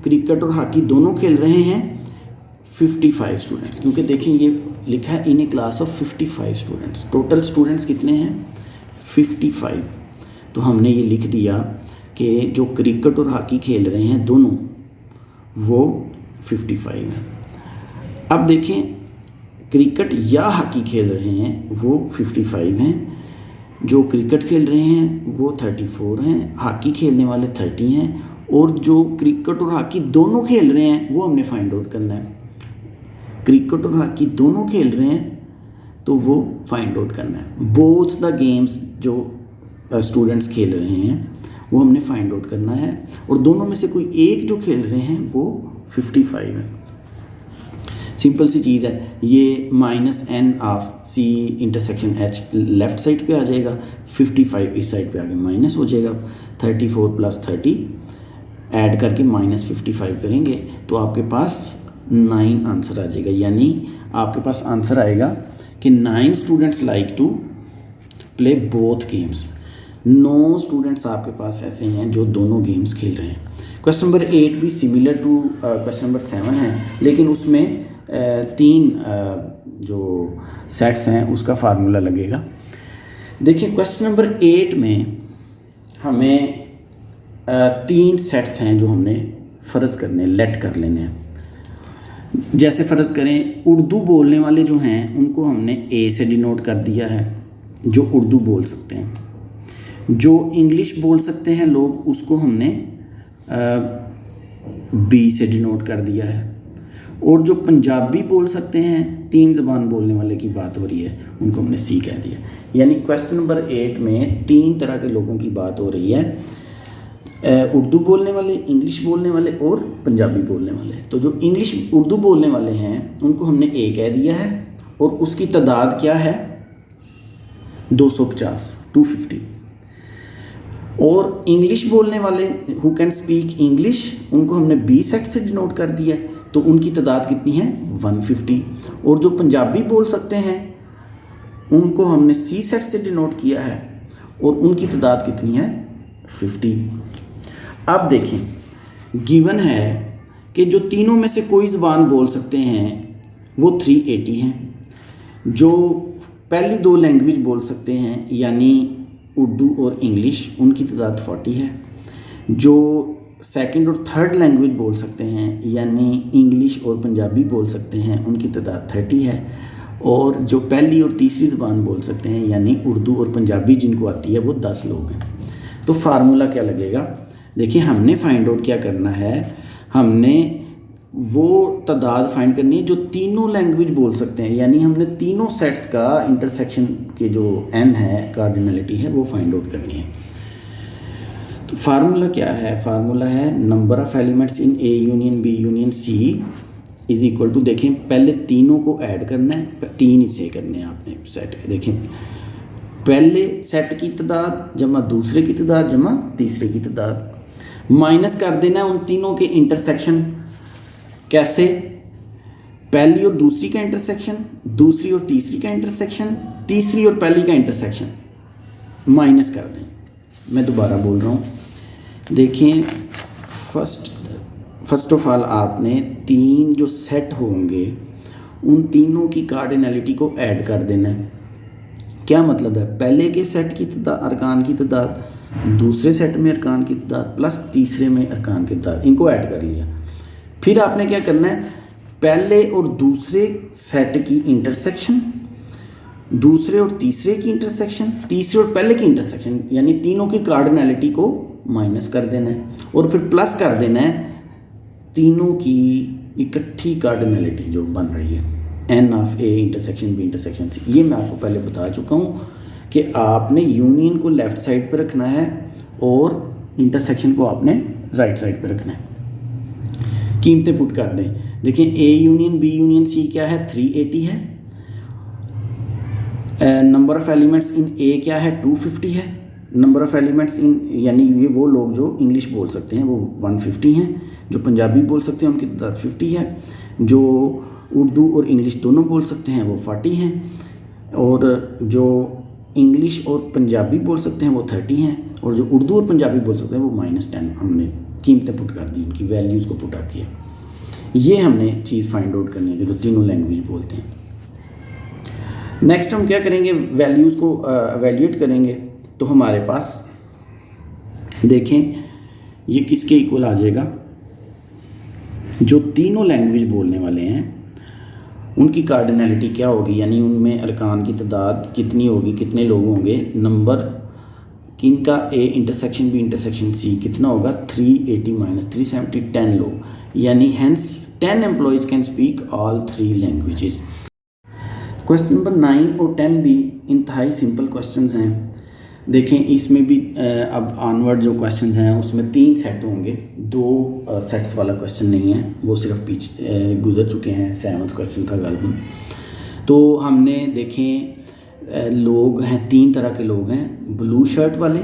S1: क्रिकेट और हॉकी दोनों खेल रहे हैं, 55 स्टूडेंट्स, क्योंकि देखें ये लिखा है in a class of 55 students. Total students कितने हैं, 55। तो हमने ये लिख दिया कि जो क्रिकेट और हॉकी खेल रहे हैं दोनों वो 55 हैं। अब देखें क्रिकेट या हॉकी खेल रहे हैं वो 55 हैं, जो क्रिकेट खेल रहे हैं वो 34 हैं, हॉकी खेलने वाले 30 हैं, और जो क्रिकेट और हॉकी दोनों खेल रहे हैं वो हमने फाइंड आउट करना है। क्रिकेट और हॉकी दोनों खेल रहे हैं तो वो फाइंड आउट करना है। बोथ द गेम्स जो स्टूडेंट्स खेल रहे हैं वो हमने फाइंड आउट करना है, और दोनों में से कोई एक जो खेल रहे हैं वो 55 है। सिंपल सी चीज़ है, ये minus N of C intersection H left side पे आ जाएगा, 55 इस साइड पे आगे माइनस हो जाएगा। 34 + 30 ऐड करके -55 करेंगे तो आपके पास 9 आंसर आ जाएगा, यानी आपके पास आंसर आएगा कि 9 students like to play both games. 9 students आपके पास ऐसे हैं जो दोनों गेम्स खेल रहे हैं। क्वेश्चन नंबर 8 भी सिमिलर टू क्वेश्चन नंबर 7 है, लेकिन उसमें 3 जो सेट्स हैं उसका फार्मूला लगेगा। देखिए क्वेश्चन नंबर 8 में हमें 3 सेट्स हैं जो हमने फ़र्ज़ करने, लेट कर लेने हैं। जैसे फ़र्ज़ करें उर्दू बोलने वाले जो हैं उनको हमने ए से डिनोट कर दिया है, जो उर्दू बोल सकते हैं। जो इंग्लिश बोल सकते हैं लोग उसको हमने बी से डिनोट कर दिया है। और जो पंजाबी बोल सकते हैं, 3 ज़बान बोलने वाले की बात हो रही है, उनको हमने सी कह दिया। यानी क्वेश्चन नंबर 8 में 3 तरह के लोगों की बात हो रही है, उर्दू बोलने वाले, इंग्लिश बोलने वाले और पंजाबी बोलने वाले। तो जो उर्दू बोलने वाले हैं उनको हमने ए कह दिया है और उसकी तादाद क्या है 250। और इंग्लिश बोलने वाले हु कैन स्पीक इंग्लिश, उनको हमने बी सेट से डिनोट कर दिया है, तो उनकी तादाद कितनी है 150। और जो पंजाबी बोल सकते हैं उनको हमने सी सेट से डिनोट किया है और उनकी तादाद कितनी है 50। अब देखें गिवन है कि जो तीनों में से कोई ज़बान बोल सकते हैं वो 380 हैं। जो पहली 2 लैंग्वेज बोल सकते हैं यानी उर्दू और इंग्लिश, उनकी तादाद 40 है। जो सेकंड और थर्ड लैंग्वेज बोल सकते हैं यानी इंग्लिश और पंजाबी बोल सकते हैं, उनकी तादाद 30 है। और जो पहली और तीसरी ज़बान बोल सकते हैं यानी उर्दू और पंजाबी जिनको आती है वो 10 लोग हैं। तो फार्मूला क्या लगेगा, देखिए हमने फाइंड आउट क्या करना है, हमने वो तादाद फाइंड करनी है जो तीनों लैंग्वेज बोल सकते हैं, यानी हमने तीनों सेट्स का इंटरसेक्शन के जो n है, कार्डिनलिटी है, वो फाइंड आउट करनी है। तो फार्मूला क्या है, फार्मूला है number of elements in A union B union C is equal to, देखें पहले तीनों को ऐड करना है, 3 हिस्से करने हैं आपने सेट। देखें पहले सेट की तादाद जमा दूसरे की तादाद जमा तीसरे की तादाद, माइनस कर देना है उन तीनों के इंटरसेक्शन। कैसे, पहली और दूसरी का इंटरसेक्शन, दूसरी और तीसरी का इंटरसेक्शन, तीसरी और पहली का इंटरसेक्शन माइनस कर दें। मैं दोबारा बोल रहा हूँ, देखें फर्स्ट ऑफ ऑल आपने 3 जो सेट होंगे उन तीनों की कार्डिनलिटी को ऐड कर देना है। क्या मतलब है, पहले के सेट की अरकान की तादाद, दूसरे सेट में अरकान की तादाद प्लस तीसरे में अरकान की तादाद, इनको ऐड कर लिया। फिर आपने क्या करना है, पहले और दूसरे सेट की इंटरसेक्शन, दूसरे और तीसरे की इंटरसेक्शन, तीसरे और पहले की इंटरसेक्शन, यानी तीनों की कार्डिनलिटी को माइनस कर देना है और फिर प्लस कर देना है तीनों की इकट्ठी कार्डिनलिटी जो बन रही है, n of A intersection B intersection C. ये मैं आपको पहले बता चुका हूँ कि आपने यूनियन को लेफ़्ट साइड पर रखना है और इंटरसेक्शन को आपने राइट साइड पर रखना है। कीमतें पुट कर दें, देखिए A union B union C क्या है 380 है, number of elements in A क्या है 250 है, नंबर ऑफ़ एलिमेंट्स इन यानी ये वो लोग जो इंग्लिश बोल सकते हैं वो 150 हैं, जो पंजाबी बोल सकते हैं उनकी तादाद 50 है, जो उर्दू और इंग्लिश दोनों बोल सकते हैं वो 40 हैं, और जो इंग्लिश और पंजाबी बोल सकते हैं वो 30 हैं, और जो उर्दू और पंजाबी बोल सकते हैं वो -10। हमने कीमतें पुट कर दी, इनकी वैल्यूज़ को पुट अप किया। ये हमने चीज़ फाइंड आउट करनी है कि जो तीनों लैंग्वेज बोलते हैं। नेक्स्ट हम क्या करेंगे, वैल्यूज़ को एवेल्यूएट करेंगे। तो हमारे पास देखें ये किसके इक्वल आ जाएगा, जो तीनों लैंग्वेज बोलने वाले हैं उनकी कार्डिनलिटी क्या होगी, यानी उनमें अरकान की तादाद कितनी होगी, कितने लोग होंगे, नंबर किनका A intersection B intersection C कितना होगा 380 - 370 10 लोग, यानी hence 10 employees can speak all 3 languages. Question number 9 और 10 भी इंतहाई सिंपल क्वेश्चंस हैं। देखें इसमें भी अब ऑनवर्ड जो क्वेश्चंस हैं उसमें 3 सेट होंगे, 2 सेट्स वाला क्वेश्चन नहीं है, वो सिर्फ पीछे गुजर चुके हैं, 7वां क्वेश्चन था गालिबन। तो हमने देखें लोग हैं 3 तरह के लोग हैं, ब्लू शर्ट वाले,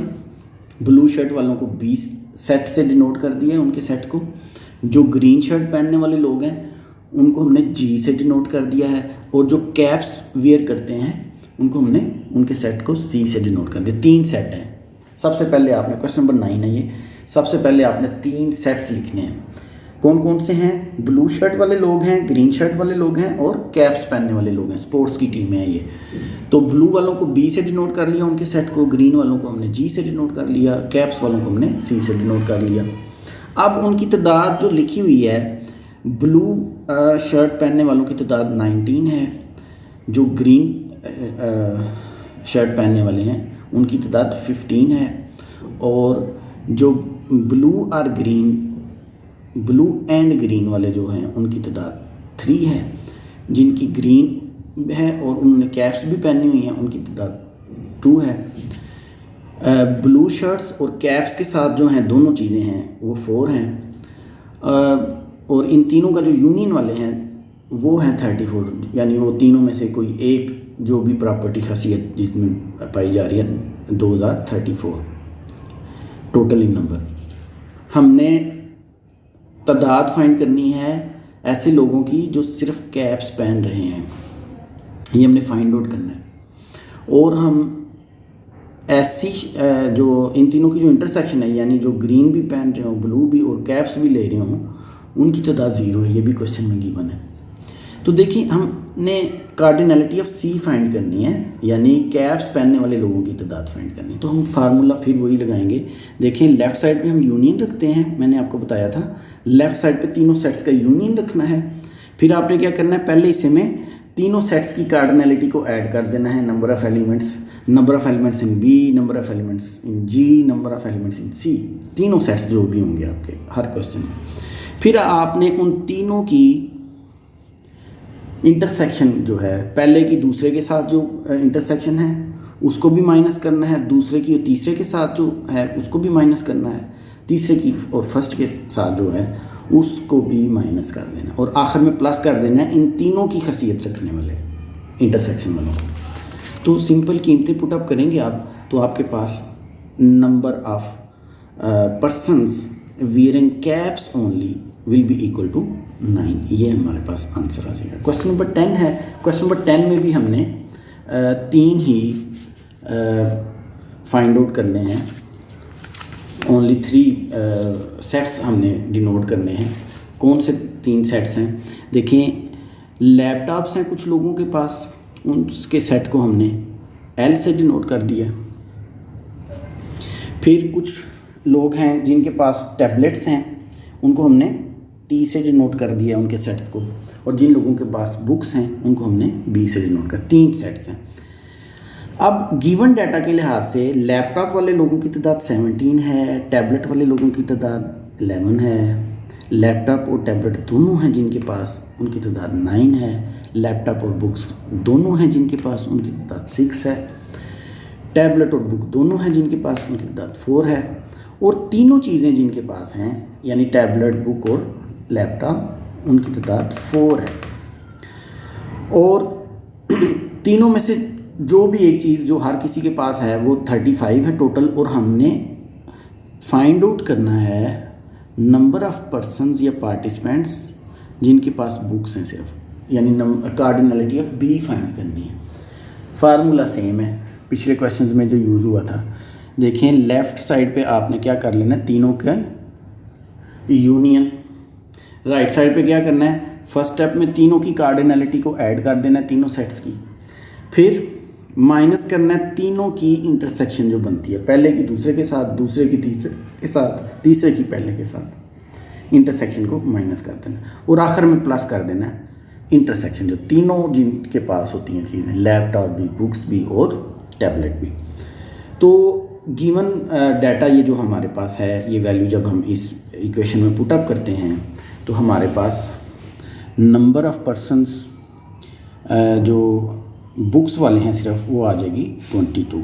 S1: ब्लू शर्ट वालों को 20 सेट से डिनोट कर दिया उनके सेट को। जो ग्रीन शर्ट पहनने वाले लोग हैं उनको हमने जी से डिनोट कर दिया है, और जो कैप्स वेयर करते हैं उनको हमने उनके सेट को सी से डिनोट कर दिया। 3 सेट हैं। सबसे पहले आपने क्वेश्चन नंबर 9 है ये, सबसे पहले आपने 3 सेट्स लिखने हैं। कौन कौन से हैं, ब्लू शर्ट वाले लोग हैं, ग्रीन शर्ट वाले लोग हैं और कैप्स पहनने वाले लोग हैं, स्पोर्ट्स की टीम है ये। तो ब्लू वालों को बी से डिनोट कर लिया उनके सेट को, ग्रीन वालों को हमने जी से डिनोट कर लिया, कैप्स वालों को हमने सी से डिनोट कर लिया। अब उनकी तादाद जो लिखी हुई है, ब्लू शर्ट पहनने वालों की तादाद 19 है, जो ग्रीन शर्ट पहनने वाले हैं उनकी तादाद 15 है, और जो ब्लू और ग्रीन, ब्लू एंड ग्रीन वाले जो हैं उनकी तादाद 3 है। जिनकी ग्रीन है और उन्होंने कैप्स भी पहनी हुई हैं उनकी तादाद 2 है। ब्लू शर्ट्स और कैप्स के साथ जो हैं दोनों चीज़ें हैं वो 4 हैं। और इन तीनों का जो यूनियन वाले हैं वो हैं 34, यानी वो तीनों में से कोई एक जो भी प्रॉपर्टी खासियत जिसमें पाई जा रही है 2034 टोटल इन नंबर। हमने तादाद फाइंड करनी है ऐसे लोगों की जो सिर्फ कैप्स पहन रहे हैं, ये हमने फाइंड आउट करना है। और हम ऐसी जो इन तीनों की जो इंटरसेक्शन है, यानी जो ग्रीन भी पहन रहे हों, ब्लू भी और कैप्स भी ले रहे हों, उनकी तादाद 0 है। ये भी क्वेश्चन में गिवन है। तो देखिए हमने कार्डिनलिटी ऑफ सी फाइंड करनी है, यानी कैप्स पहनने वाले लोगों की तादाद फाइंड करनी है। तो हम फार्मूला फिर वही लगाएंगे। देखें लेफ़्ट साइड पे हम यूनियन रखते हैं, मैंने आपको बताया था लेफ़्ट साइड पे तीनों सेट्स का यूनियन रखना है। फिर आपने क्या करना है, पहले हिस्से में तीनों सेट्स की कार्डिनलिटी को ऐड कर देना है। Number of elements in B, number of elements in G, number of elements in C, तीनों सेट्स जो भी होंगे आपके हर क्वेश्चन में। फिर आपने उन तीनों की इंटरसेक्शन जो है, पहले की दूसरे के साथ जो इंटरसेक्शन है उसको भी माइनस करना है, दूसरे की और तीसरे के साथ जो है उसको भी माइनस करना है, तीसरे की और फर्स्ट के साथ जो है उसको भी माइनस कर देना, और आखिर में प्लस कर देना है इन तीनों की खसियत रखने वाले इंटरसेक्शन वालों को। तो सिंपल कीमतें पुटअप करेंगे आप, तो आपके पास number of persons wearing caps only will be equal to 9। ये हमारे पास आंसर आ जाएगा। क्वेश्चन नंबर 10 है। क्वेश्चन नंबर 10 में भी हमने 3 ही फाइंड आउट करने हैं, ओनली 3 सेट्स हमने डिनोट करने हैं। कौन से 3 सेट्स हैं? देखें लैपटॉप्स हैं कुछ लोगों के पास, उसके सेट को हमने L से डिनोट कर दिया। फिर कुछ लोग हैं जिनके पास टैबलेट्स हैं, उनको हमने T से डिनोट कर दिया उनके सेट्स को, और जिन लोगों के पास बुक्स हैं उनको हमने B से डिनोट कर। 3 सेट्स हैं। अब गिवन डाटा के लिहाज से लैपटॉप वाले लोगों की तादाद 17 है, टैबलेट वाले लोगों की तादाद 11 है, लैपटॉप और टैबलेट दोनों हैं जिनके पास उनकी तादाद 9 है, लैपटॉप और बुक्स दोनों हैं जिनके पास उनकी तादाद 6 है, टैबलेट और बुक दोनों हैं जिनके पास उनकी तादाद 4 है, और तीनों चीज़ें जिनके पास हैं यानी टैबलेट, बुक और लैपटॉप उनकी तादाद 4 है। और तीनों में से जो भी एक चीज़ जो हर किसी के पास है वो 35 है टोटल, और हमने फाइंड आउट करना है नंबर ऑफ़ पर्सन्स या पार्टिसिपेंट्स जिनके पास बुक्स हैं सिर्फ, यानी कार्डिनलिटी ऑफ बी फाइंड करनी है। फार्मूला सेम है पिछले क्वेश्चंस में जो यूज़ हुआ था। देखें लेफ़्ट साइड पे आपने क्या कर लेना है, तीनों का यूनियन। राइट साइड पे क्या करना है, फर्स्ट स्टेप में तीनों की कार्डिनलिटी को ऐड कर देना है तीनों सेट्स की, फिर माइनस करना है तीनों की इंटरसेक्शन जो बनती है, पहले की दूसरे के साथ, दूसरे की तीसरे के साथ, तीसरे की पहले के साथ, इंटरसेक्शन को माइनस कर देना, और आखिर में प्लस कर देना है इंटरसेक्शन जो तीनों जिनके पास होती हैं चीज़ें, लैपटॉप भी, बुक्स भी और टैबलेट भी। तो गिवन डाटा ये जो हमारे पास है, ये वैल्यू जब हम इस इक्वेशन में पुट अप करते हैं तो हमारे पास नंबर ऑफ़ पर्सन्स जो बुक्स वाले हैं सिर्फ वो आ जाएगी 22,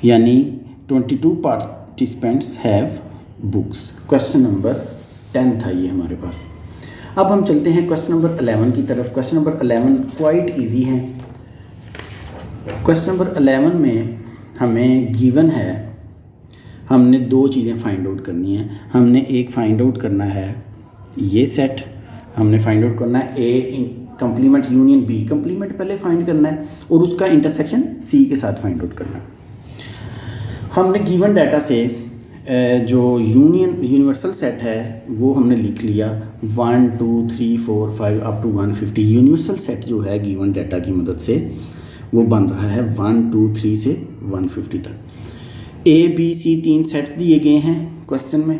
S1: यानी 22 participants have books. Question number 10 था ये हमारे पास। अब हम चलते हैं क्वेश्चन नंबर 11 की तरफ। क्वेश्चन नंबर 11 क्वाइट इजी है। क्वेश्चन नंबर 11 में हमें गिवन है, हमने 2 चीज़ें फाइंड आउट करनी है। हमने एक फाइंड आउट करना है ये सेट, हमने फाइंड आउट करना है A complement union B, complement पहले फाइंड करना है और उसका इंटरसेक्शन सी के साथ फाइंड आउट करना है। हमने गिवन डाटा से जो यूनिवर्सल सेट है वो हमने लिख लिया 1 2 3 4 5 अप टू 150। यूनिवर्सल सेट जो है गिवन डाटा की मदद से वो बन रहा है 1 2 3 से 150 तक। ए बी सी 3 सेट्स दिए गए हैं क्वेश्चन में,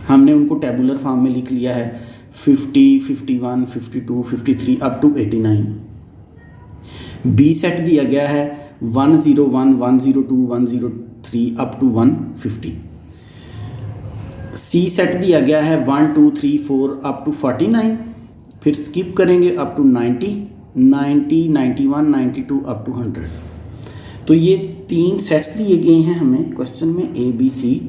S1: हमने उनको टेबुलर फॉर्म में लिख लिया है 50 51 52 53 अप टू 89। बी सेट दिया गया है 101 102 103 अप टू 150। सी सेट दिया गया है 1 2 3 4 अप टू 49, फिर स्किप करेंगे अप टू 90 91 92 अप टू 100। तो ये 3 सेट्स दिए गए हैं हमें क्वेश्चन में, ए बी सी,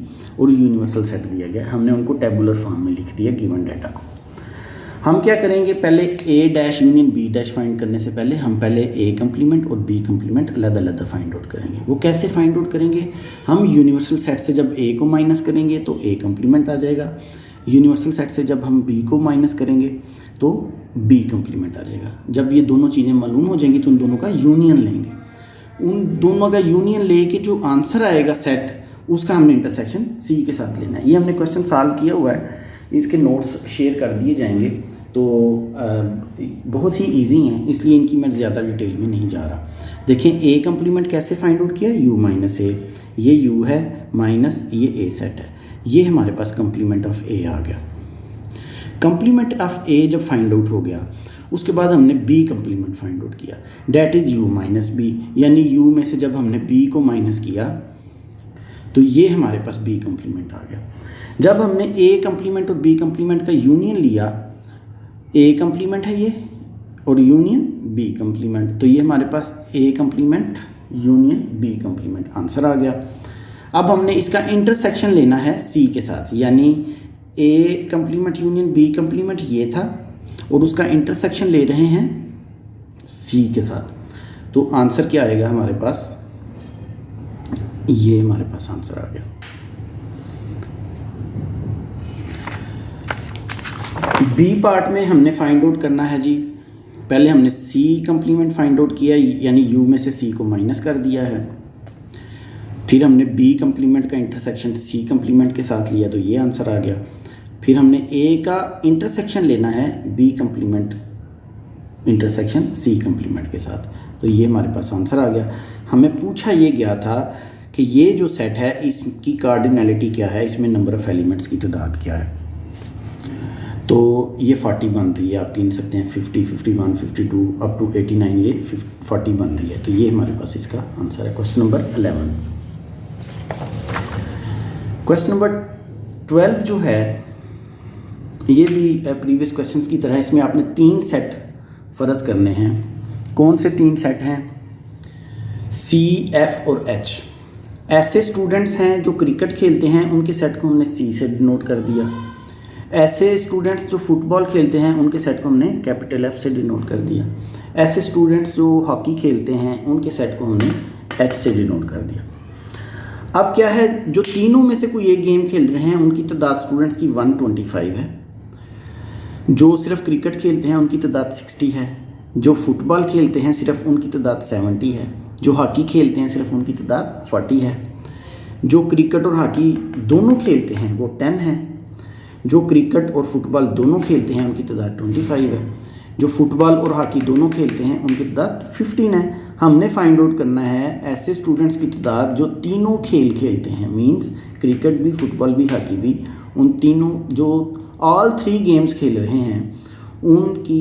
S1: और यूनिवर्सल सेट दिया गया, हमने उनको टेबुलर फॉर्म में लिख दिया गिवन डाटा को। हम क्या करेंगे, पहले A dash union B dash find करने से पहले हम पहले ए कम्प्लीमेंट और बी कम्प्लीमेंट अलग अलग फाइंड आउट करेंगे। वो कैसे फाइंड आउट करेंगे, हम यूनिवर्सल सेट से जब ए को माइनस करेंगे तो ए कम्प्लीमेंट आ जाएगा, यूनिवर्सल सेट से जब हम बी को माइनस करेंगे तो बी कम्प्लीमेंट आ जाएगा। जब ये दोनों चीज़ें मालूम हो जाएंगी तो उन दोनों का यूनियन लेंगे, उन दोनों का यूनियन लेके जो आंसर आएगा सेट, उसका हमने इंटरसेक्शन सी के साथ लेना है। ये हमने क्वेश्चन सॉल्व किया हुआ है, इसके नोट्स शेयर कर दिए जाएंगे, तो बहुत ही इजी हैं, इसलिए इनकी मैं ज़्यादा डिटेल में नहीं जा रहा। देखें ए कम्प्लीमेंट कैसे फाइंड आउट किया, यू माइनस ए, ये यू है माइनस ये ए सेट है, ये हमारे पास कम्प्लीमेंट ऑफ ए आ गया। कम्प्लीमेंट ऑफ ए जब फाइंड आउट हो गया उसके बाद हमने बी कम्प्लीमेंट फाइंड आउट किया, that is U minus B, यानी यू में से जब हमने बी को माइनस किया तो ये हमारे पास बी कम्प्लीमेंट आ गया। जब हमने ए कम्प्लीमेंट और बी कम्प्लीमेंट का यूनियन लिया, ए कम्प्लीमेंट है ये और यूनियन बी कम्प्लीमेंट, तो ये हमारे पास A complement union B complement answer आ गया। अब हमने इसका इंटरसेक्शन लेना है सी के साथ, यानी A complement union B complement ये था और उसका इंटरसेक्शन ले रहे हैं सी के साथ, तो आंसर क्या आएगा हमारे पास, ये हमारे पास आंसर आ गया। बी पार्ट में हमने फाइंड आउट करना है जी, पहले हमने सी कम्प्लीमेंट फाइंड आउट किया, यानी यू में से सी को माइनस कर दिया है, फिर हमने बी कम्प्लीमेंट का इंटरसेक्शन सी कम्प्लीमेंट के साथ लिया तो ये आंसर आ गया। फिर हमने ए का इंटरसेक्शन लेना है B complement intersection C complement के साथ, तो ये हमारे पास आंसर आ गया। हमें पूछा ये गया था कि ये जो सेट है इसकी कार्डिनैलिटी क्या है, इसमें नंबर ऑफ़ एलिमेंट्स की तादाद क्या है, तो ये 40 बन रही है, आप गिन सकते हैं 50 51 52 अप टू 89, ये 40 बन रही है, तो ये हमारे पास इसका आंसर है। Question number 11। क्वेश्चन नंबर 12 जो है ये भी प्रीवियस क्वेश्चंस की तरह, इसमें आपने 3 सेट फ़र्ज़ करने हैं। कौन से 3 सेट हैं, सी एफ और एच। ऐसे स्टूडेंट्स हैं जो क्रिकेट खेलते हैं, उनके सेट को हमने सी से डिनोट कर दिया। ऐसे स्टूडेंट्स जो फुटबॉल खेलते हैं उनके सेट को हमने कैपिटल एफ से डिनोट कर दिया। ऐसे स्टूडेंट्स जो हॉकी खेलते हैं उनके सेट को हमने एच से डिनोट कर दिया। अब क्या है, जो तीनों में से कोई एक गेम खेल रहे हैं उनकी तादाद स्टूडेंट्स की 125 है, जो सिर्फ क्रिकेट खेलते हैं उनकी तादाद 60 है, जो फुटबॉल खेलते हैं सिर्फ उनकी तादाद 70 है, जो हॉकी खेलते हैं सिर्फ उनकी तादाद 40 है, जो क्रिकेट और हॉकी दोनों खेलते हैं वो 10 है, जो क्रिकेट और फुटबॉल दोनों खेलते हैं उनकी तादाद 25 है, जो फुटबॉल और हॉकी दोनों खेलते हैं उनकी तादाद 15 है। हमने फाइंड आउट करना है ऐसे स्टूडेंट्स की तादाद जो तीनों खेल खेलते हैं, मींस क्रिकेट भी, फुटबॉल भी, हॉकी भी, उन तीनों जो ऑल 3 गेम्स खेल रहे हैं उनकी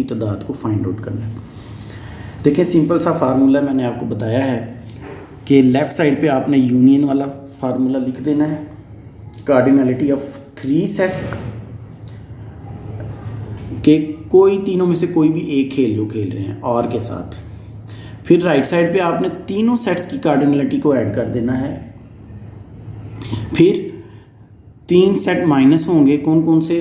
S1: तादाद को फाइंड आउट करना है। देखिए सिंपल सा फार्मूला मैंने आपको बताया है कि लेफ़्ट साइड पे आपने यूनियन वाला फार्मूला लिख देना है, कार्डिनैलिटी ऑफ 3 सेट्स के कोई तीनों में से कोई भी एक खेल जो खेल रहे हैं और के साथ। फिर राइट साइड पे आपने तीनों सेट्स की कार्डिनैलिटी को ऐड कर देना है। फिर 3 सेट माइनस होंगे, कौन कौन से,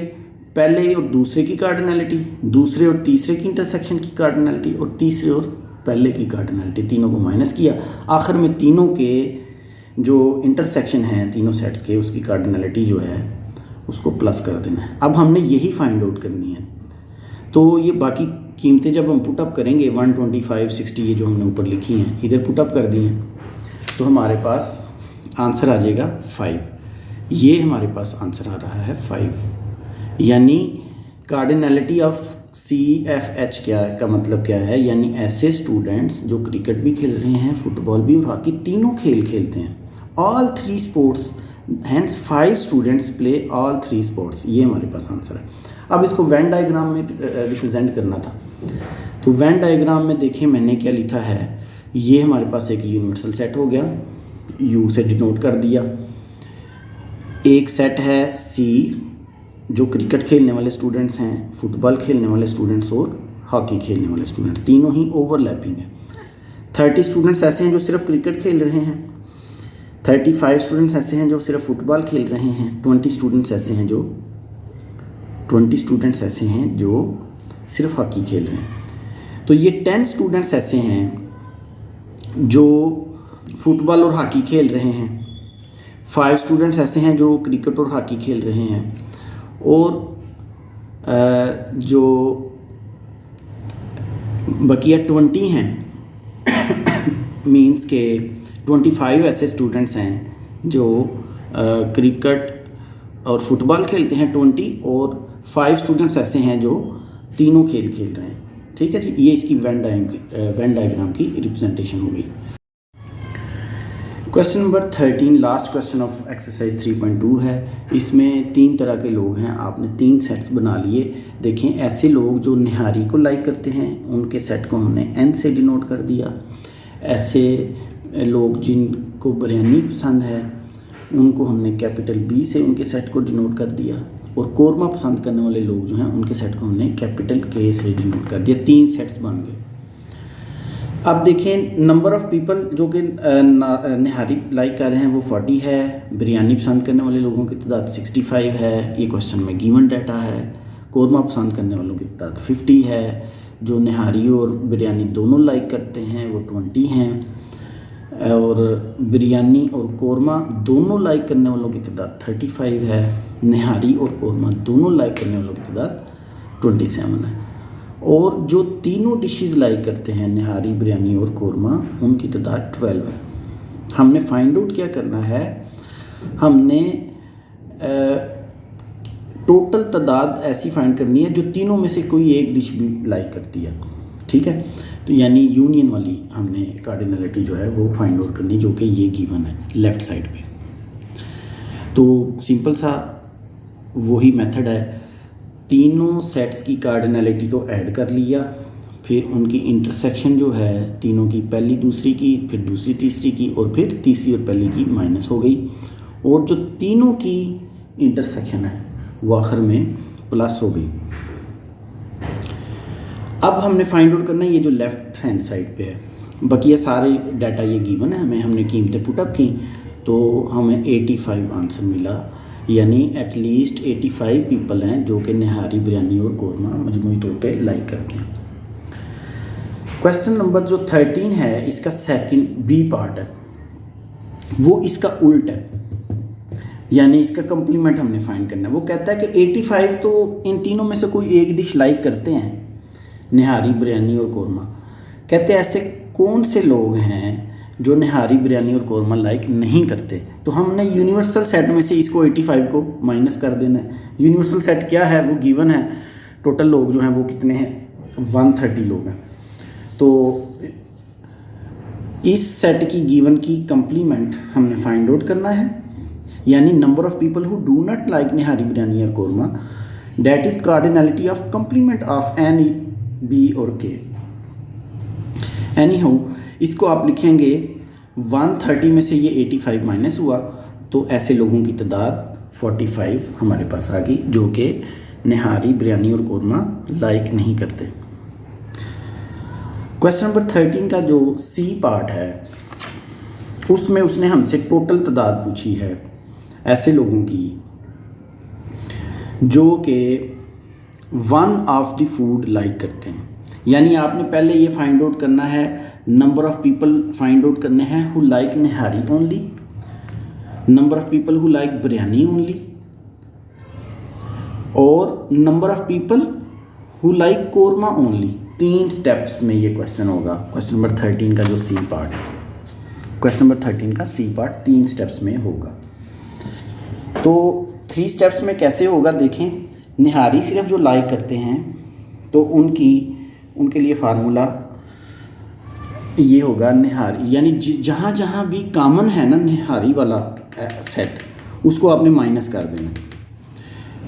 S1: पहले और दूसरे की कार्डिनैलिटी, दूसरे और तीसरे की इंटरसेक्शन की कार्डिनैलिटी और तीसरे और पहले की कार्डिनैलिटी, तीनों को माइनस किया। आखिर में तीनों के जो इंटरसेक्शन हैं तीनों सेट्स के, उसकी कार्डिनैलिटी जो है उसको प्लस कर देना है। अब हमने यही फाइंड आउट करनी है, तो ये बाकी कीमतें जब हम पुटअप करेंगे 125 60 ये जो हमने ऊपर लिखी हैं इधर पुटअप कर दी हैं, तो हमारे पास आंसर आ जाएगा 5। ये हमारे पास आंसर आ रहा है 5, यानी कार्डिनैलिटी ऑफ CFH क्या का मतलब क्या है, यानी ऐसे स्टूडेंट्स जो क्रिकेट भी खेल रहे हैं, फुटबॉल भी और हॉकी तीनों खेल खेलते हैं, all 3 sports, hence 5 students play all 3 sports, ये हमारे पास आंसर है। अब इसको वेन डायग्राम में रिप्रेजेंट करना था, तो वेन डायग्राम में देखिए मैंने क्या लिखा है, ये हमारे पास एक यूनिवर्सल सेट हो गया, यू से डिनोट कर दिया, एक सेट है सी जो क्रिकेट खेलने वाले स्टूडेंट्स हैं, फुटबॉल खेलने वाले स्टूडेंट्स और हॉकी खेलने वाले स्टूडेंट्स, तीनों ही ओवरलैपिंग है। 30 स्टूडेंट्स ऐसे हैं जो सिर्फ क्रिकेट खेल रहे हैं, 35 स्टूडेंट्स ऐसे हैं जो सिर्फ फुटबॉल खेल रहे हैं, 20 स्टूडेंट्स ऐसे हैं जो सिर्फ हॉकी खेल रहे हैं। तो ये 10 स्टूडेंट्स ऐसे हैं जो फुटबॉल और हॉकी खेल रहे हैं, 5 स्टूडेंट्स ऐसे हैं जो क्रिकेट और हॉकी खेल रहे हैं, और जो बकिया 20 हैं मींस के 25 ऐसे स्टूडेंट्स हैं जो क्रिकेट और फुटबॉल खेलते हैं 20, और 5 स्टूडेंट्स ऐसे हैं जो तीनों खेल रहे हैं। ठीक है जी, ये इसकी वेन डायग्राम की रिप्रेजेंटेशन हो गई। Question number 13 last question of exercise 3.2 है। इसमें 3 तरह के लोग हैं, आपने 3 सेट्स बना लिए। देखें, ऐसे लोग जो निहारी को लाइक करते हैं उनके सेट को हमने एन से डिनोट कर दिया। ऐसे लोग जिनको बिरयानी पसंद है उनको हमने कैपिटल बी से उनके सेट को डिनोट कर दिया, और कोरमा पसंद करने वाले लोग जो हैं उनके सेट को हमने कैपिटल के से डिनोट कर दिया। 3 सेट्स बन गए। अब देखें, नंबर ऑफ़ पीपल जो कि निहारी लाइक कर रहे हैं वो 40 है, बिरयानी पसंद करने वाले लोगों की तादाद 65 है, ये क्वेश्चन में गिवन डाटा है। कोरमा पसंद करने वालों की तादाद 50 है, जो निहारी और बिरयानी दोनों लाइक करते हैं वो 20 हैं, और बिरयानी और कोरमा दोनों लाइक करने वालों की तादाद 35 है, निहारी और कोरमा दोनों लाइक करने वालों की तादाद 27 है, और जो तीनों डिशेस लाइक करते हैं निहारी, बिरयानी और कोरमा उनकी तादाद 12 है। हमने फाइंड आउट क्या करना है, हमने टोटल तादाद ऐसी फाइंड करनी है जो तीनों में से कोई एक डिश भी लाइक करती है। ठीक है, तो यानी यूनियन वाली हमने कार्डिनलिटी जो है वो फाइंड आउट करनी, जो कि ये गिवन है लेफ़्ट साइड पे। तो सिंपल सा वही मेथड है, तीनों सेट्स की कार्डिनलिटी को ऐड कर लिया, फिर उनकी इंटरसेक्शन जो है तीनों की, पहली दूसरी की, फिर दूसरी तीसरी की, और फिर तीसरी और पहली की माइनस हो गई, और जो तीनों की इंटरसेक्शन है वो आखिर में प्लस हो गई। अब हमने फाइंड आउट करना है ये जो लेफ़्ट हैंड साइड पे है, बकिया सारे डाटा ये गिवन है हमें, हमने कीमतें पुटअप की तो हमें 85 आंसर मिला, यानी एटलीस्ट 85 पीपल हैं जो कि निहारी, बिरयानी और कोरमा मजमूई तौर पे लाइक करते हैं। क्वेश्चन नंबर जो 13 है इसका सेकंड बी पार्ट है, वो इसका उल्ट है, यानी इसका कंप्लीमेंट हमने फाइंड करना है। वो कहता है कि 85 तो इन तीनों में से कोई एक डिश लाइक करते हैं, निहारी, बिरयानी और कोरमा। कहते हैं ऐसे कौन से लोग हैं जो निहारी, बिरयानी और कोरमा लाइक नहीं करते। तो हमने यूनिवर्सल सेट में से इसको 85 को माइनस कर देना है। यूनिवर्सल सेट क्या है वो गिवन है, टोटल लोग जो हैं वो कितने हैं 130 लोग हैं। तो इस सेट की गिवन की कंप्लीमेंट हमने फाइंड आउट करना है, यानी number of people who do not like nihari, biryani और korma, that is cardinality of complement of N, B और के। एनी हाउ इसको आप लिखेंगे 130 में से ये 85 माइनस हुआ, तो ऐसे लोगों की तादाद 45 हमारे पास आ गई जो कि निहारी, बिरयानी और कोरमा लाइक नहीं करते। क्वेश्चन नंबर 13 का जो सी पार्ट है उसमें उसने हमसे टोटल तादाद पूछी है ऐसे लोगों की जो कि one of the food like करते हैं। यानी आपने पहले ये फाइंड आउट करना है, number of people find out करने हैं who like nihari only, number of people who like biryani only, और number of people who like korma only. 3 steps में ये क्वेश्चन होगा। क्वेश्चन नंबर 13 का जो सी पार्ट है, क्वेश्चन नंबर 13 का सी पार्ट 3 स्टेप्स में होगा। तो 3 स्टेप्स में कैसे होगा देखें, निहारी सिर्फ जो लाइक करते हैं तो उनके लिए फार्मूला ये होगा निहारी, यानी जहाँ जहाँ भी कॉमन है ना निहारी वाला सेट उसको आपने माइनस कर देना,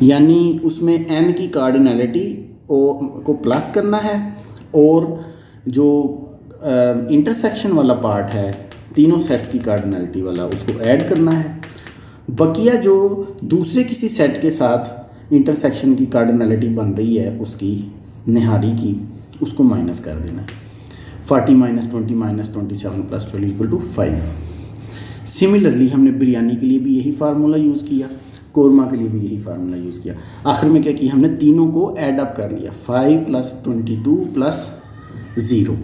S1: यानी उसमें एन की कार्डिनलिटी को प्लस करना है, और जो इंटरसेक्शन वाला पार्ट है तीनों सेट्स की कार्डिनलिटी वाला उसको ऐड करना है, बकिया जो दूसरे किसी सेट के साथ इंटरसेक्शन की कार्डिनलिटी बन रही है उसकी निहारी की, उसको माइनस कर देना है। 40 minus 20 minus 27 plus 12 equal to 5। Similarly हमने बिरयानी के लिए भी यही फार्मूला यूज़ किया, कोरमा के लिए भी यही फार्मूला यूज़ किया। आखिर में क्या किया हमने, तीनों को ऐड अप कर लिया, 5 प्लस 22 प्लस 0,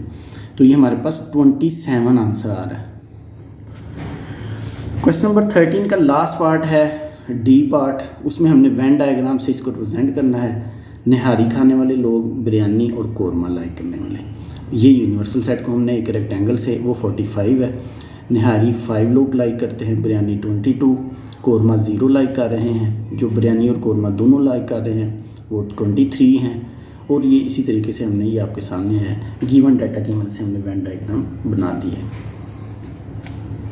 S1: तो ये हमारे पास 27 आंसर आ रहा है। क्वेश्चन नंबर 13 का लास्ट पार्ट है डी पार्ट, उसमें हमने वेन डायग्राम से इसको रिप्रेजेंट करना है। निहारी खाने वाले लोग बिरयानी और कोरमा लाइक करने वाले, ये यूनिवर्सल सेट को हमने एक रेक्टेंगल से, वो 45 है, निहारी 5 लोग लाइक करते हैं, बिरयानी 22, कोरमा 0 लाइक कर रहे हैं, जो बिरयानी और कोरमा दोनों लाइक कर रहे हैं वो 23 हैं। और ये इसी तरीके से हमने, ये आपके सामने है, गिवन डाटा की मदद से हमने वेन डायग्राम बना दी है।